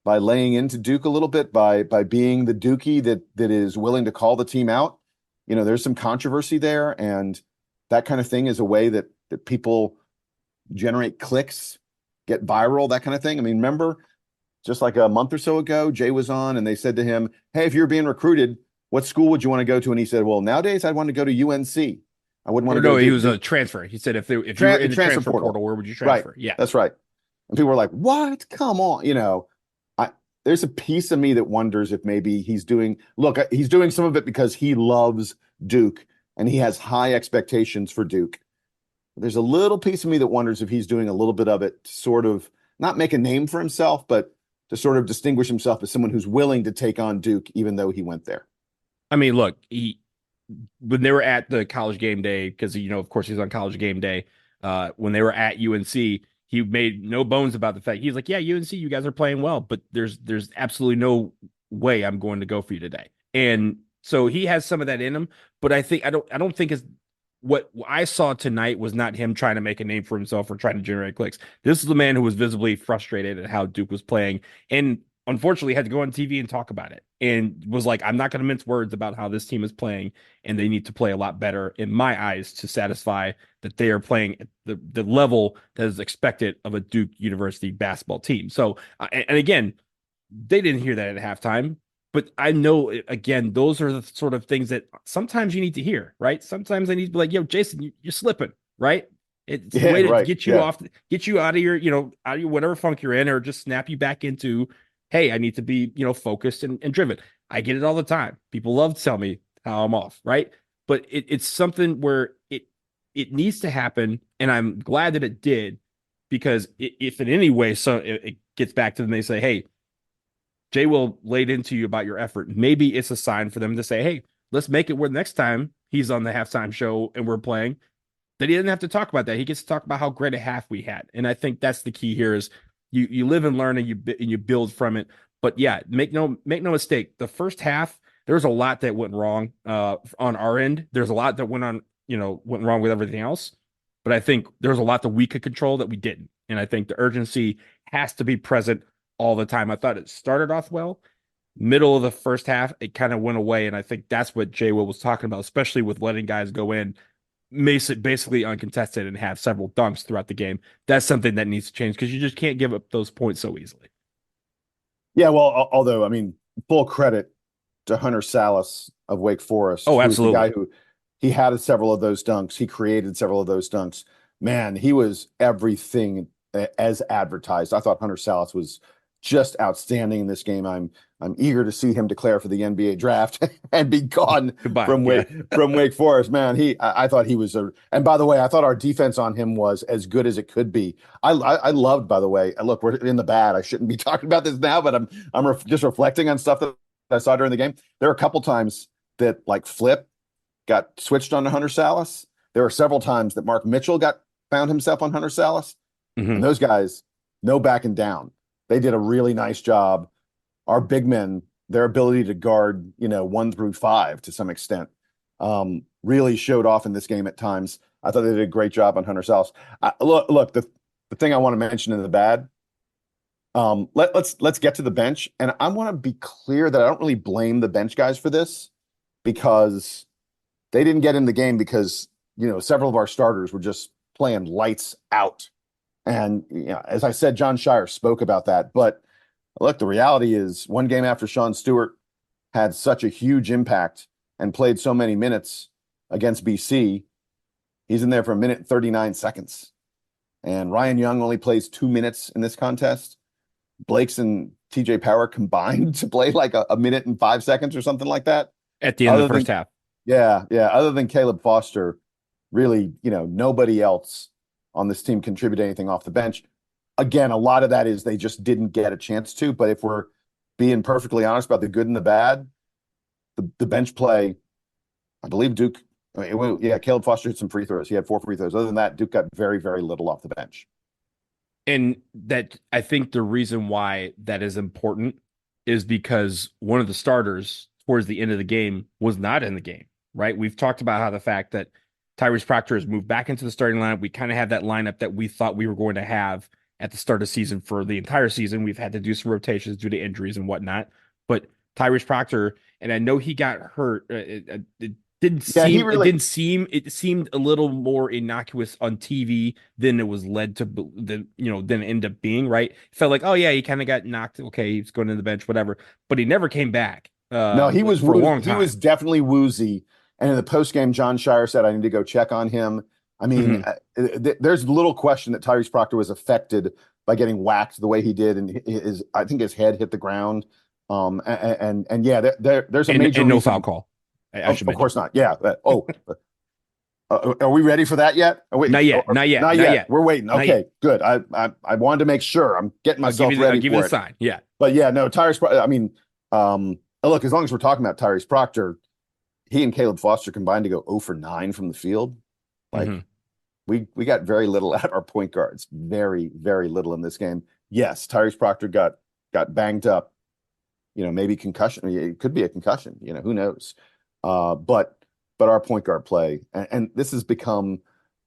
by laying into Duke a little bit, by being the Dookie that is willing to call the team out. There's some controversy there, and that kind of thing is a way that people generate clicks, get viral, that kind of thing. I mean, remember, just like a month or so ago, Jay was on and they said to him, hey, if you're being recruited, what school would you want to go to? And he said, well, nowadays I'd want to go to UNC. I wouldn't want to go. No, he was a transfer. He said, if you were in the transfer portal, where would you transfer? Right. Yeah, that's right. And people were like, what? Come on. There's a piece of me that wonders if maybe he's doing some of it because he loves Duke and he has high expectations for Duke. There's a little piece of me that wonders if he's doing a little bit of it to sort of not make a name for himself, but to sort of distinguish himself as someone who's willing to take on Duke, even though he went there. I mean, look, when they were at the College Game Day, because, of course, he's on College Game Day, when they were at UNC, he made no bones about the fact. He's like, yeah, UNC, you guys are playing well, but there's absolutely no way I'm going to go for you today. And so he has some of that in him, but I don't think what I saw tonight was not him trying to make a name for himself or trying to generate clicks. This is the man who was visibly frustrated at how Duke was playing, and unfortunately had to go on TV and talk about it, and was like, I'm not going to mince words about how this team is playing, and they need to play a lot better in my eyes to satisfy that they are playing at the level that is expected of a Duke University basketball team. So, and again, they didn't hear that at halftime, but I know, again, those are the sort of things that sometimes you need to hear, right? Sometimes I need to be like, yo, Jason, you're slipping, right? It's a way to get you off, get you out of your, out of your whatever funk you're in, or just snap you back into, hey, I need to be, focused and driven. I get it all the time. People love to tell me how I'm off, right? But it's something where it needs to happen, and I'm glad that it did, because if in any way it gets back to them, they say, hey, Jay Will laid into you about your effort. Maybe it's a sign for them to say, hey, let's make it where next time he's on the halftime show and we're playing, that he didn't have to talk about that. He gets to talk about how great a half we had. And I think that's the key here is you live and learn and you build from it. But yeah, make no mistake. The first half, there was a lot that went wrong on our end. There's a lot that went wrong with everything else. But I think there's a lot that we could control that we didn't. And I think the urgency has to be present all the time. I thought it started off well. Middle of the first half, it kind of went away. And I think that's what Jay Will was talking about, especially with letting guys go in, basically uncontested, and have several dunks throughout the game. That's something that needs to change, because you just can't give up those points so easily. Yeah, well, although, I mean, full credit to Hunter Salas of Wake Forest. Oh, absolutely. The guy who he had several of those dunks. He created several of those dunks. Man, he was everything as advertised. I thought Hunter Salas was just outstanding in this game. I'm eager to see him declare for the NBA draft and be gone from Wake Forest. Man, I thought he was and by the way, I thought our defense on him was as good as it could be. I loved, by the way, look, we're in the bad. I shouldn't be talking about this now, but I'm just reflecting on stuff that I saw during the game. There were a couple times that like Flip got switched on to Hunter Salas. There were several times that Mark Mitchell found himself on Hunter Salas. Mm-hmm. And those guys, no backing down. They did a really nice job. Our big men, their ability to guard, 1 through 5 to some extent, really showed off in this game at times. I thought they did a great job on Hunter Salas. Look, the thing I want to mention in the bad, let's get to the bench. And I want to be clear that I don't really blame the bench guys for this, because they didn't get in the game because, several of our starters were just playing lights out. And as I said, John Shire spoke about that. But look, the reality is, one game after Sean Stewart had such a huge impact and played so many minutes against BC, he's in there for 1 minute and 39 seconds. And Ryan Young only plays 2 minutes in this contest. Blake's and TJ Power combined to play like a 1 minute and 5 seconds or something like that at the end of the first half. Yeah. Other than Caleb Foster, really, nobody else on this team contribute anything off the bench. again, a lot of that is they just didn't get a chance to. But if we're being perfectly honest about the good and the bad, the bench play, I believe Duke. Yeah, Caleb Foster hit some free throws. He had 4 free throws. Other than that, Duke got very, very little off the bench. And that, I think the reason why that is important is because one of the starters towards the end of the game was not in the game, right? We've talked about how the fact that Tyrese Proctor has moved back into the starting lineup. We kind of have that lineup that we thought we were going to have at the start of the season for the entire season. We've had to do some rotations due to injuries and whatnot. But Tyrese Proctor, and I know he got hurt. It seemed a little more innocuous on TV than it was led to, than end up being, right? It felt like, oh yeah, he kind of got knocked. Okay, he's going to the bench, whatever. But he never came back. No, he was for a long time. He was definitely woozy. And in the post game, John Shire said, "I need to go check on him." I mean, there's little question that Tyrese Proctor was affected by getting whacked the way he did, and I think his head hit the ground. And yeah, there's a major no reason. Foul call. Of course not. Yeah. Are we ready for that yet? Not yet. Not yet. We're waiting. Okay, good. I wanted to make sure. I'm getting myself ready. I'll give you the sign. Yeah. But yeah, no, Tyrese. I mean, look, as long as we're talking about Tyrese Proctor, he and Caleb Foster combined to go 0 for 9 from the field. Like we got very little at our point guards. Very, very little in this game. Yes, Tyrese Proctor got banged up. Maybe concussion. It could be a concussion. Who knows? But our point guard play, and this has become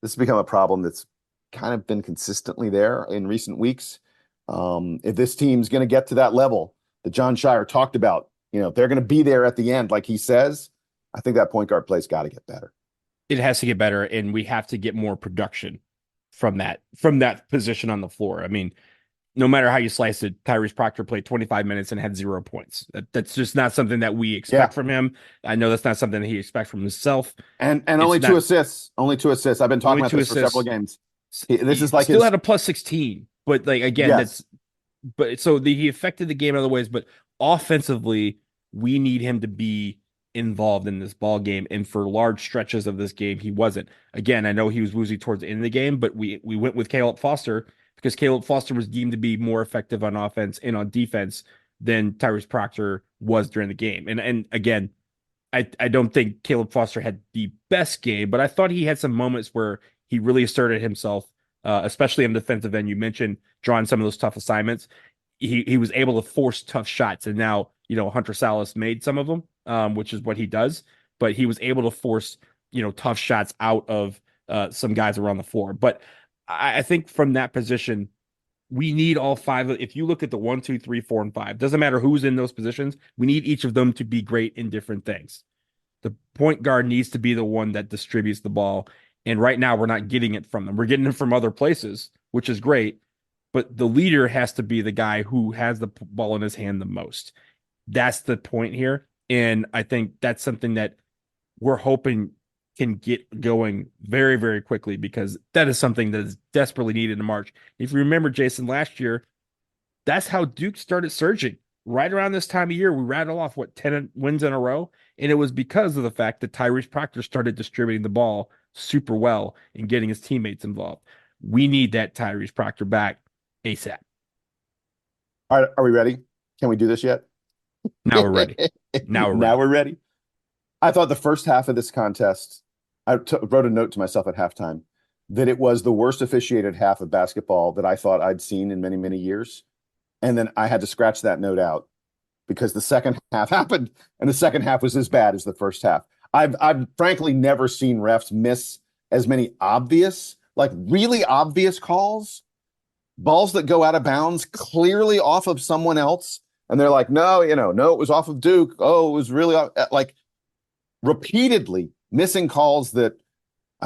a problem that's kind of been consistently there in recent weeks. If this team's going to get to that level that John Shire talked about, if they're going to be there at the end, like he says, I think that point guard play's got to get better. It has to get better, and we have to get more production from that position on the floor. I mean, no matter how you slice it, Tyrese Proctor played 25 minutes and had 0 points. That's just not something that we expect from him. I know that's not something that he expects from himself. And only 2 assists. Only 2 assists. I've been talking about this for several games. This is like still had a plus 16, but like again, he affected the game in other ways. But offensively, we need him to be involved in this ball game, and for large stretches of this game, he wasn't. Again, I know he was woozy towards the end of the game, but we went with Caleb Foster because Caleb Foster was deemed to be more effective on offense and on defense than Tyrese Proctor was during the game. And again, I don't think Caleb Foster had the best game, but I thought he had some moments where he really asserted himself, especially on the defensive end. You mentioned drawing some of those tough assignments. He was able to force tough shots, and now Hunter Salas made some of them, which is what he does. But he was able to force tough shots out of some guys around the floor. But I think from that position, we need all 5. If you look at the 1, 2, 3, 4, and 5, doesn't matter who's in those positions. We need each of them to be great in different things. The point guard needs to be the one that distributes the ball. And right now, we're not getting it from them. We're getting it from other places, which is great. But the leader has to be the guy who has the ball in his hand the most. That's the point here. And I think that's something that we're hoping can get going very, very quickly, because that is something that is desperately needed in March. If you remember, Jason, last year, that's how Duke started surging. Right around this time of year, we rattled off, 10 wins in a row? And it was because of the fact that Tyrese Proctor started distributing the ball super well and getting his teammates involved. We need that Tyrese Proctor back ASAP. All right, are we ready? Can we do this yet? Now we're ready. Now we're ready. I thought the first half of this contest, I wrote a note to myself at halftime that it was the worst officiated half of basketball that I thought I'd seen in many, many years. And then I had to scratch that note out because the second half happened, and the second half was as bad as the first half. I've frankly never seen refs miss as many really obvious calls, balls that go out of bounds clearly off of someone else. And they're like, no, it was off of Duke. Oh, it was really repeatedly missing calls that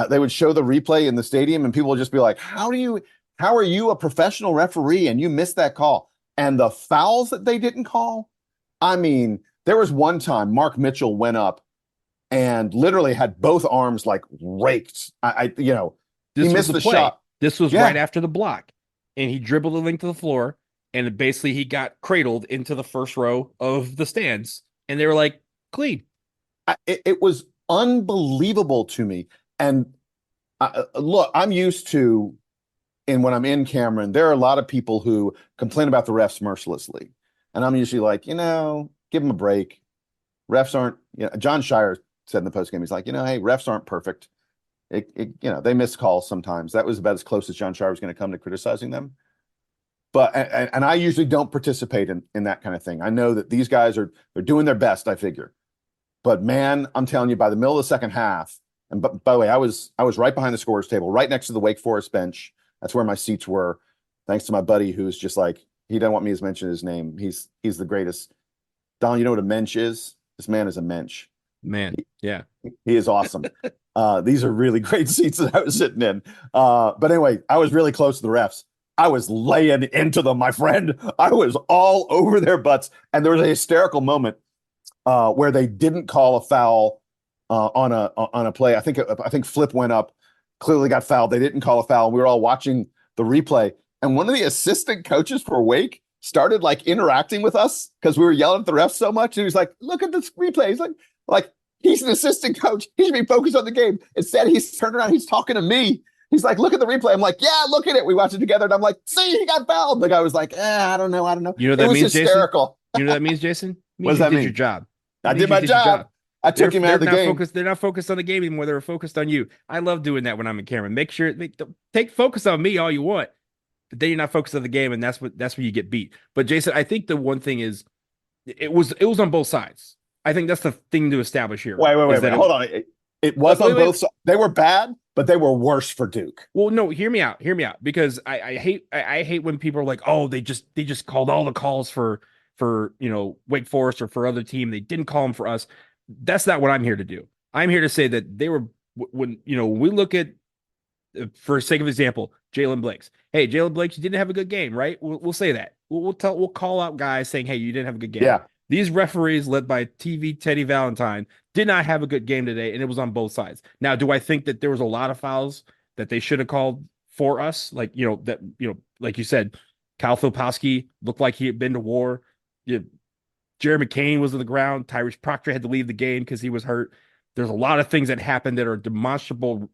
they would show the replay in the stadium, and people would just be like, how are you a professional referee and you missed that call? And the fouls that they didn't call. I mean, there was one time Mark Mitchell went up and literally had both arms like raked. He missed the shot. This was right after the block, and he dribbled the length of the floor, and basically he got cradled into the first row of the stands, and they were like, clean. It was unbelievable to me. And look, I'm used to and when I'm in Cameron, there are a lot of people who complain about the refs mercilessly. And I'm usually like, give them a break. Refs aren't, John Shire said in the postgame, he's like, hey, refs aren't perfect. They miss calls sometimes. That was about as close as John Shire was going to come to criticizing them. But and I usually don't participate in that kind of thing. I know that these guys they're doing their best, I figure. But man, I'm telling you, by the middle of the second half, and by the way, I was right behind the scorer's table, right next to the Wake Forest bench. That's where my seats were. Thanks to my buddy who's just like, he doesn't want me to mention his name. He's the greatest. Don, you know what a mensch is? This man is a mensch. Man, yeah. He is awesome. These are really great seats that I was sitting in. But anyway, I was really close to the refs. I was laying into them, my friend. I was all over their butts. And there was a hysterical moment where they didn't call a foul on a play. I think Flip went up, clearly got fouled. They didn't call a foul. We were all watching the replay. And one of the assistant coaches for Wake started like interacting with us because we were yelling at the refs so much. And he was like, look at this replay. He's like he's an assistant coach. He should be focused on the game. Instead, he's turned around. He's talking to me. He's like, look at the replay. I'm like, yeah, look at it. We watched it together. And I'm like, see, he got fouled. The guy was like, I don't know. You know what that means, hysterical. Jason? You know what that means, Jason? What does that mean? Your job. I did my job. I took him out of the game. They're not focused on the game anymore. They're focused on you. I love doing that when I'm in Cameron. Take focus on me all you want, but then you're not focused on the game, and that's where you get beat. But Jason, I think the one thing is, it was on both sides. I think that's the thing to establish here. Wait. Hold on. It was on both sides. They were bad, but they were worse for Duke. Well, no, hear me out, because I hate when people are like, oh, they just called all the calls for Wake Forest or for other team. They didn't call them for us. That's not what I'm here to do. I'm here to say that they were, when we look at, for sake of example, Jalen Blakes. Hey, Jalen Blakes, you didn't have a good game, right? We'll say that. We'll call out guys saying, hey, you didn't have a good game. Yeah. These referees, led by TV Teddy Valentine, did not have a good game today, and it was on both sides. Now, do I think that there was a lot of fouls that they should have called for us? Like, like you said, Kyle Filipowski looked like he had been to war. Jerry McCain was on the ground. Tyrese Proctor had to leave the game because he was hurt. There's a lot of things that happened that are demonstrable,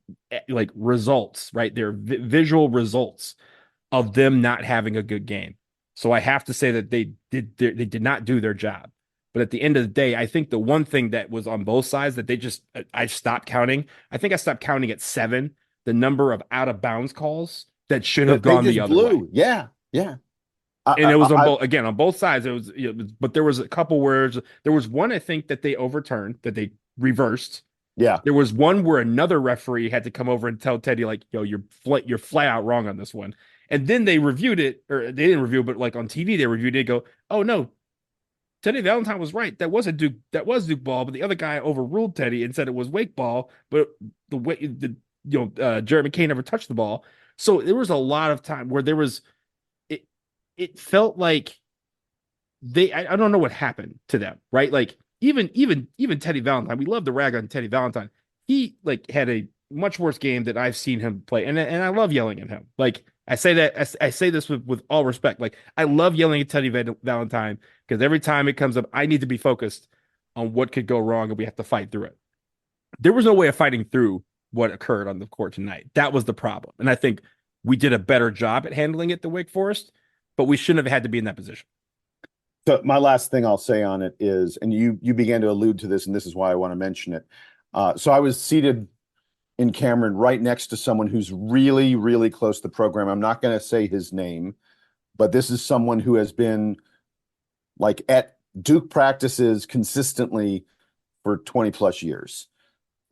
like results, right? They're visual results of them not having a good game. So I have to say that they did not do their job. But at the end of the day, I think the one thing that was on both sides that I stopped counting. I think I stopped counting at 7, the number of out of bounds calls that should have gone the other way. Yeah. And it was on both sides. It was, but there was a couple where there was one, I think, that they overturned, that they reversed. Yeah. There was one where another referee had to come over and tell Teddy, like, yo, you're flat out wrong on this one. And then they reviewed it, or they didn't review it, but like on TV, they reviewed it and go, oh no, Teddy Valentine was right. That was Duke ball, but the other guy overruled Teddy and said it was Wake ball, but Jared McCain never touched the ball. So there was a lot of time where there was, it felt like I don't know what happened to them, right? Like even Teddy Valentine, we love the rag on Teddy Valentine. He like had a much worse game that I've seen him play. And I love yelling at him. Like I say this with all respect. Like I love yelling at Teddy Valentine because every time it comes up, I need to be focused on what could go wrong and we have to fight through it. There was no way of fighting through what occurred on the court tonight. That was the problem. And I think we did a better job at handling it than Wake Forest, but we shouldn't have had to be in that position. So my last thing I'll say on it is, and you began to allude to this, and this is why I want to mention it. So I was seated in Cameron right next to someone who's really, really close to the program. I'm not going to say his name, but this is someone who has been like at Duke practices consistently for 20 plus years.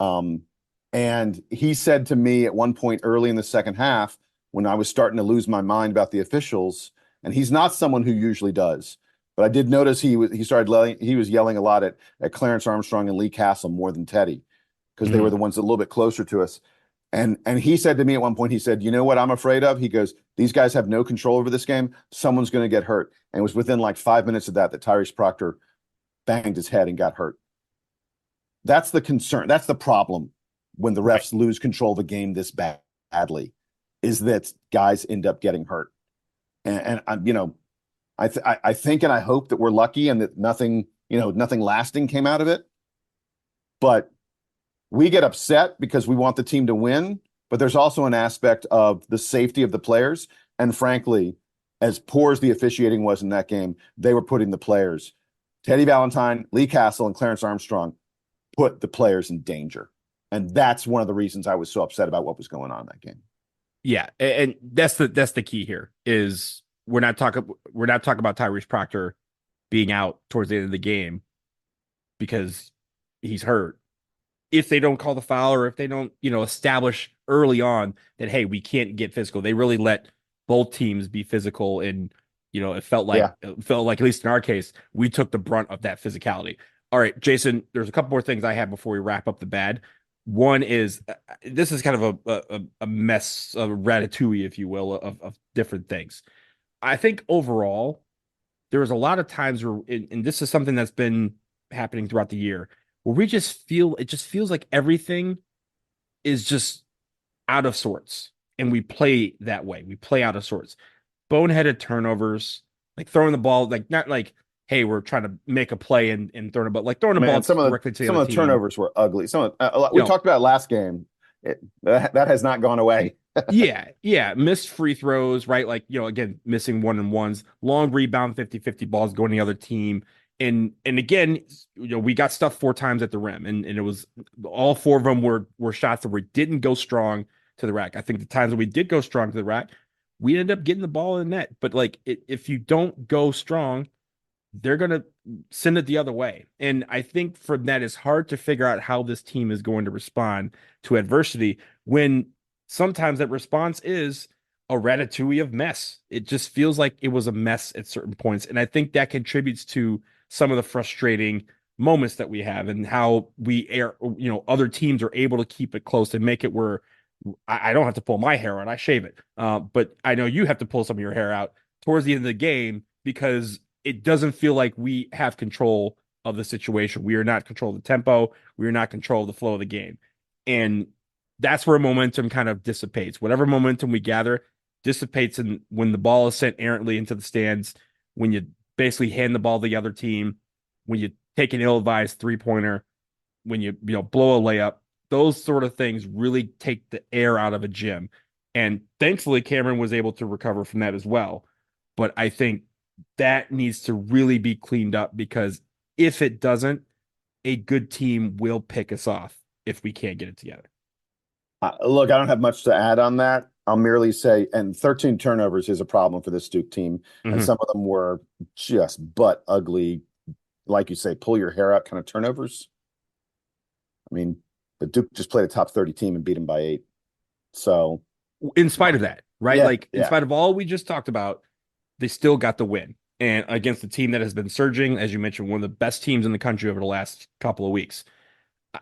And he said to me at one point early in the second half, when I was starting to lose my mind about the officials, and he's not someone who usually does, but I did notice he was yelling a lot at Clarence Armstrong and Lee Castle more than Teddy, because they were the ones a little bit closer to us. And he said to me at one point, he said, you know what I'm afraid of? He goes, these guys have no control over this game. Someone's going to get hurt. And it was within like 5 minutes of that Tyrese Proctor banged his head and got hurt. That's the concern. That's the problem when the refs lose control of the game this badly, is that guys end up getting hurt. And I think and I hope that we're lucky and that nothing lasting came out of it. But we get upset because we want the team to win, but there's also an aspect of the safety of the players. And frankly, as poor as the officiating was in that game, they were putting the players, Teddy Valentine, Lee Castle, and Clarence Armstrong, put the players in danger. And that's one of the reasons I was so upset about what was going on in that game. Yeah, and that's the key here is we're not talking about Tyrese Proctor being out towards the end of the game because he's hurt. If they don't call the foul or if they don't, establish early on that, hey, we can't get physical, they really let both teams be physical. And, it felt like at least in our case, we took the brunt of that physicality. All right, Jason, there's a couple more things I have before we wrap up the bad. One is this is kind of a mess, a ratatouille, if you will, of different things. I think overall, there was a lot of times where, and this is something that's been happening throughout the year, where it just feels like everything is just out of sorts. And we play that way. We play out of sorts. Boneheaded turnovers, like throwing the ball, like not like, hey, we're trying to make a play and throwing it, but like throwing the ball directly to the other team. Turnovers were ugly. We talked about last game. That has not gone away. yeah. Missed free throws, right? Like, again, missing 1-on-1s, long rebound, 50-50 balls going to the other team. And again, we got stuff 4 times at the rim, and it was all 4 of them were shots that didn't go strong to the rack. I think the times that we did go strong to the rack, we ended up getting the ball in the net. But like, if you don't go strong, they're going to send it the other way. And I think from that, it's hard to figure out how this team is going to respond to adversity when sometimes that response is a ratatouille of mess. It just feels like it was a mess at certain points. And I think that contributes to some of the frustrating moments that we have and how other teams are able to keep it close and make it where I don't have to pull my hair out. I shave it. But I know you have to pull some of your hair out towards the end of the game because it doesn't feel like we have control of the situation. We are not control of the tempo. We are not control of the flow of the game. And that's where momentum kind of dissipates. Whatever momentum we gather dissipates when the ball is sent errantly into the stands, when you basically hand the ball to the other team, when you take an ill-advised three-pointer, when you blow a layup. Those sort of things really take the air out of a gym. And thankfully, Cameron was able to recover from that as well. But I think that needs to really be cleaned up because if it doesn't, a good team will pick us off if we can't get it together. Look, I don't have much to add on that. I'll merely say, and 13 turnovers is a problem for this Duke team. Mm-hmm. And some of them were just butt ugly, like you say, pull your hair out kind of turnovers. I mean, the Duke just played a top 30 team and beat them by 8. So in spite of that, right? Yeah, in spite of all we just talked about, they still got the win. And against a team that has been surging, as you mentioned, one of the best teams in the country over the last couple of weeks.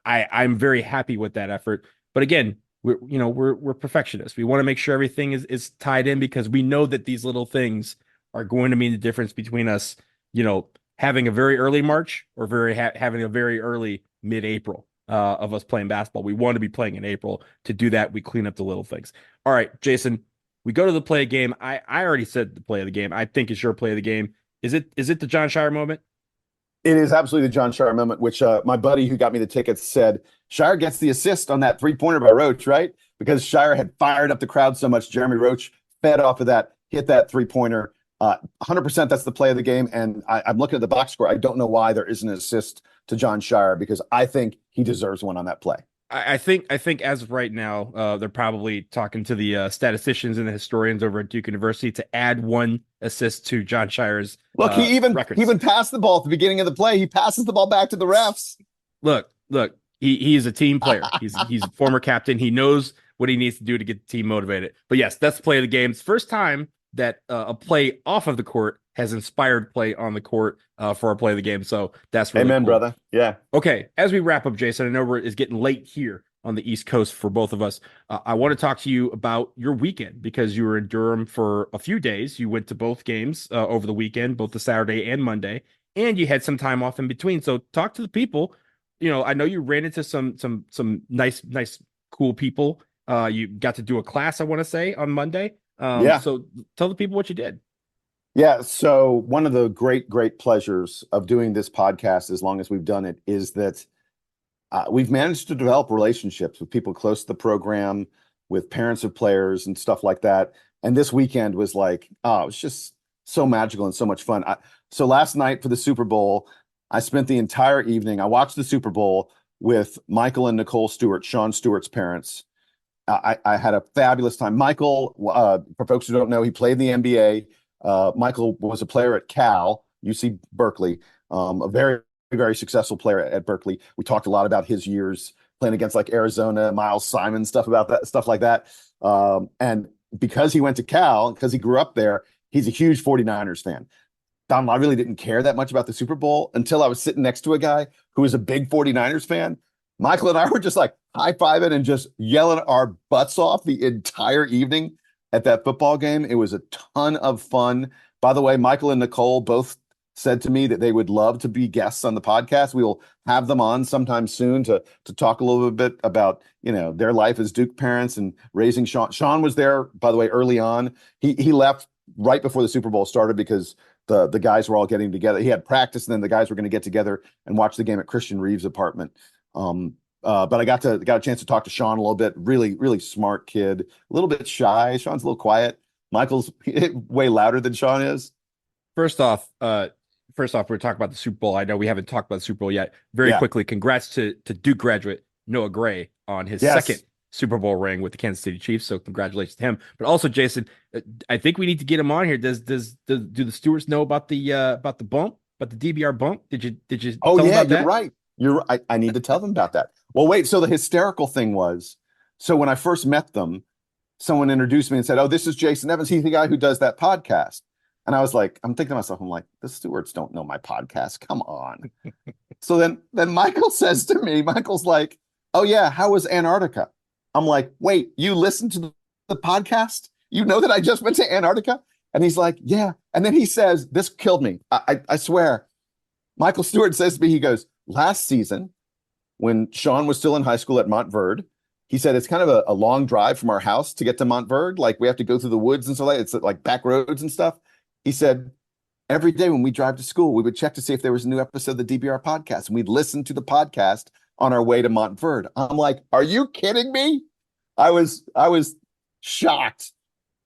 I'm very happy with that effort. But again, we're perfectionists. We want to make sure everything is tied in because we know that these little things are going to mean the difference between us, having a very early March or having a very early mid-April of us playing basketball. We want to be playing in April. To do that, we clean up the little things. All right, Jason, we go to the play of the game. I already said the play of the game. I think it's your play of the game. Is it the Jon Scheyer moment? It is absolutely the Jon Scheyer moment, which my buddy who got me the tickets said Scheyer gets the assist on that 3-pointer by Roach, right? Because Scheyer had fired up the crowd so much. Jeremy Roach fed off of that, hit that 3-pointer. 100% that's the play of the game. And I'm looking at the box score. I don't know why there isn't an assist to Jon Scheyer because I think he deserves one on that play. I think as of right now, they're probably talking to the statisticians and the historians over at Duke University to add one assist to Jon Scheyer's Look, he even passed the ball at the beginning of the play. He passes the ball back to the refs. Look, he is a team player. He's a former captain. He knows what he needs to do to get the team motivated. But yes, that's the play of the game. It's the first time that a play off of the court has inspired play on the court for our play of the game. So that's really Amen, cool. brother. Yeah. Okay, as we wrap up, Jason, I know it's getting late here on the East Coast for both of us. I want to talk to you about your weekend because you were in Durham for a few days. You went to both games over the weekend, both the Saturday and Monday, and you had some time off in between. So talk to the people. I know you ran into some nice, cool people. You got to do a class, I want to say, on Monday. So tell the people what you did. Yeah. So one of the great pleasures of doing this podcast, as long as we've done it, is that we've managed to develop relationships with people close to the program, with parents of players and stuff like that. And this weekend was like, oh, it was just so magical and so much fun. So last night for the Super Bowl, I spent the entire evening. I watched the Super Bowl with Michael and Nicole Stewart, Sean Stewart's parents. I had a fabulous time. Michael, for folks who don't know, he played in the NBA. Michael was a player at Cal, UC Berkeley, a very, very successful player at Berkeley. We talked a lot about his years playing against like Arizona, Miles Simon, stuff like that. And because he went to Cal, because he grew up there, he's a huge 49ers fan. I really didn't care that much about the Super Bowl until I was sitting next to a guy who was a big 49ers fan. Michael and I were just like high-fiving and just yelling our butts off the entire evening at that football game. It was a ton of fun. By the way, Michael and Nicole both said to me that they would love to be guests on the podcast. We will have them on sometime soon to talk a little bit about, their life as Duke parents and raising Sean. Sean was there, by the way, early on. He left right before the Super Bowl started because the guys were all getting together. He had practice, and then the guys were going to get together and watch the game at Christian Reeves' apartment. But I got a chance to talk to Sean a little bit. Really, really smart kid. A little bit shy. Sean's a little quiet. Michael's way louder than Sean is. First off, we're talking about the Super Bowl. I know we haven't talked about the Super Bowl yet. Very quickly, congrats to Duke graduate Noah Gray on his second Super Bowl ring with the Kansas City Chiefs. So congratulations to him. But also, Jason, I think we need to get him on here. Do the Stewarts know about the bump, about the DBR bump? Did you? Oh tell them yeah, about that? you're right. You're right. I need to tell them about that. Well, wait. So the hysterical thing was, so when I first met them, someone introduced me and said, "Oh, this is Jason Evans. He's the guy who does that podcast." And I was like, I'm thinking to myself, I'm like, the Stewarts don't know my podcast. Come on. So then Michael says to me, Michael's like, "Oh yeah, how was Antarctica?" I'm like, "Wait, you listened to the podcast? You know that I just went to Antarctica?" And he's like, "Yeah." And then he says, this killed me. I swear. Michael Stewart says to me, he goes, "Last season, when Sean was still in high school at Montverde, he said it's kind of a long drive from our house to get to Montverde. Like we have to go through the woods and so like it's like back roads and stuff." He said, "Every day when we drive to school, we would check to see if there was a new episode of the DBR podcast, and we'd listen to the podcast on our way to Montverde." I'm like, "Are you kidding me?" I was shocked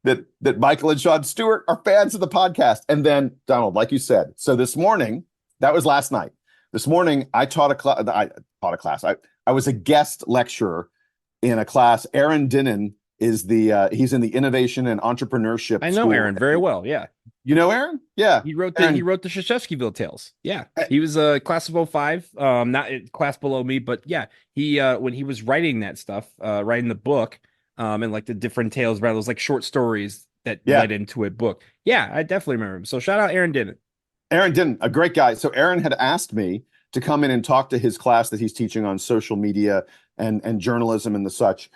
that Michael and Sean Stewart are fans of the podcast. And then, Donald, like you said, so this morning, that was last night. This morning, I taught a class. I was a guest lecturer in a class. Aaron Dinnan is he's in the innovation and entrepreneurship. I know Aaron very well. Yeah. You know Aaron? Yeah. He wrote the Krzyzewskiville Tales. Yeah. He was a class of 05, not class below me, but yeah, he when he was writing that stuff, writing the book, and like the different tales about those like short stories that led into a book. Yeah, I definitely remember him. So shout out Aaron Dinnan. Aaron Dinnan, a great guy. So Aaron had asked me to come in and talk to his class that he's teaching on social media and journalism and the such.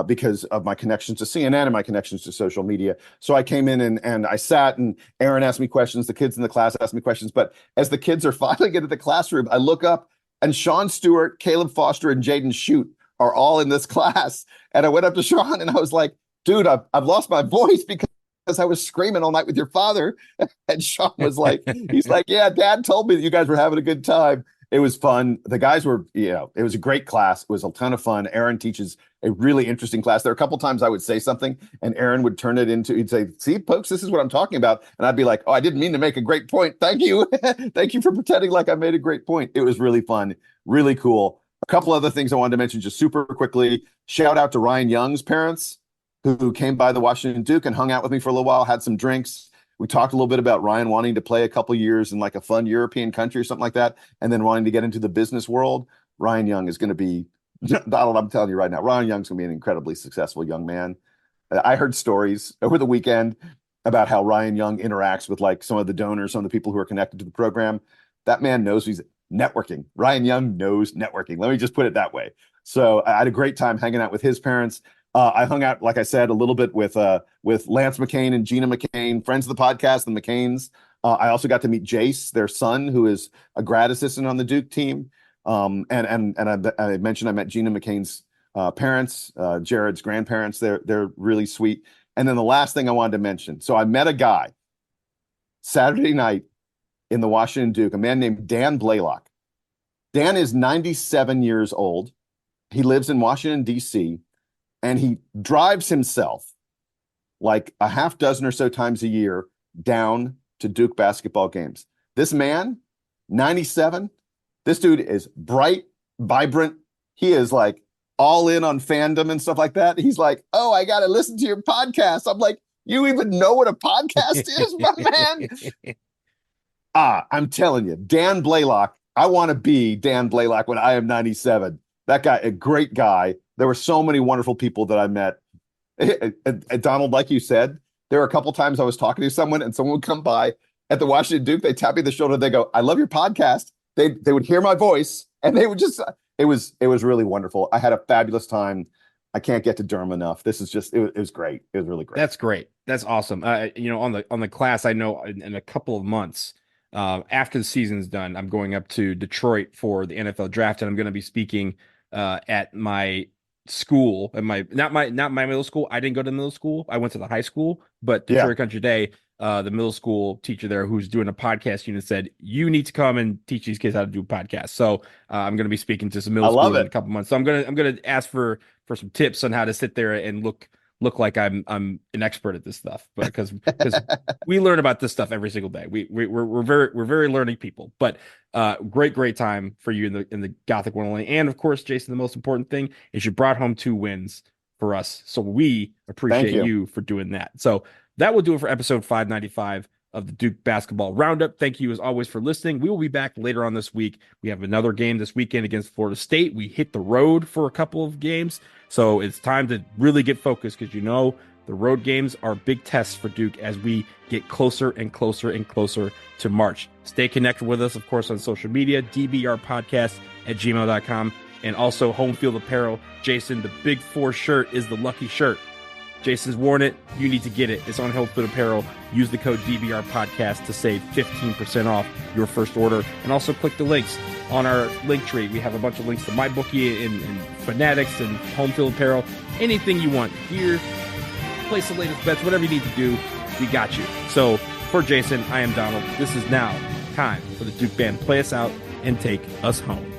Because of my connections to CNN and my connections to social media. So I came in and I sat, and Aaron asked me questions. The kids in the class asked me questions. But as the kids are filing into the classroom, I look up and Sean Stewart, Caleb Foster, and Jaden Shute are all in this class. And I went up to Sean and I was like, "Dude, I've lost my voice because I was screaming all night with your father." And Sean was like, he's like, "Yeah, Dad told me that you guys were having a good time." It was fun. The guys were, it was a great class. It was a ton of fun. Aaron teaches a really interesting class. There were a couple times I would say something and Aaron would turn it into, he'd say, "See, folks, this is what I'm talking about." And I'd be like, "Oh, I didn't mean to make a great point. Thank you." Thank you for pretending like I made a great point. It was really fun, really cool. A couple other things I wanted to mention just super quickly. Shout out to Ryan Young's parents who came by the Washington Duke and hung out with me for a little while, had some drinks. We talked a little bit about Ryan wanting to play a couple years in like a fun European country or something like that, and then wanting to get into the business world. Ryan Young is going to be, Donald, I'm telling you right now, Ryan Young's going to be an incredibly successful young man. I heard stories over the weekend about how Ryan Young interacts with like some of the donors, some of the people who are connected to the program. That man knows he's networking. Ryan Young knows networking. Let me just put it that way. So I had a great time hanging out with his parents. I hung out, like I said, a little bit with Lance McCain and Gina McCain, friends of the podcast, the McCains. I also got to meet Jace, their son, who is a grad assistant on the Duke team. And I mentioned I met Gina McCain's parents, Jared's grandparents. They're really sweet. And then the last thing I wanted to mention. So I met a guy Saturday night in the Washington Duke, a man named Dan Blaylock. Dan is 97 years old. He lives in Washington, D.C. and he drives himself like a half dozen or so times a year down to Duke basketball games. This man, 97, this dude is bright, vibrant. He is like all in on fandom and stuff like that. He's like, oh, I got to listen to your podcast. I'm like, you even know what a podcast is, my man? I'm telling you, Dan Blaylock, I want to be Dan Blaylock when I am 97. That guy, a great guy. There were so many wonderful people that I met. And Donald, like you said, there were a couple times I was talking to someone and someone would come by at the Washington Duke. They tap me on the shoulder. They go, I love your podcast. They would hear my voice and they would just, it was really wonderful. I had a fabulous time. I can't get to Durham enough. This is just, it was great. It was really great. That's great. That's awesome. On the class, I know in a couple of months, after the season's done, I'm going up to Detroit for the NFL draft, and I'm going to be speaking at my school, at not my middle school. I didn't go to middle school. I went to the high school, but Detroit Country Day, the middle school teacher there who's doing a podcast unit said, you need to come and teach these kids how to do podcasts. So I'm going to be speaking to some middle school in a couple months. So I'm going to ask for some tips on how to sit there and look like I'm an expert at this stuff, but because we learn about this stuff every single day. We're very learning people. But great time for you in the Gothic 101. And of course, Jason, the most important thing is you brought home 2 wins for us. So we appreciate you for doing that. So that will do it for episode 595 of the Duke Basketball Roundup. Thank you as always for listening. We will be back later on this week. We have another game this weekend against Florida State. We hit the road for a couple of games. So it's time to really get focused because the road games are big tests for Duke as we get closer and closer and closer to March. Stay connected with us, of course, on social media, dbrpodcast@gmail.com, and also Home Field Apparel. Jason, the Big 4 shirt is the lucky shirt. Jason's worn it. You need to get it. It's on Home Field Apparel. Use the code DBR Podcast to save 15% off your first order. And also click the links on our link tree. We have a bunch of links to MyBookie and Fanatics and Home Field Apparel. Anything you want. Gear, place the latest bets, whatever you need to do, we got you. So for Jason, I am Donald. This is now time for the Duke Band to play us out and take us home.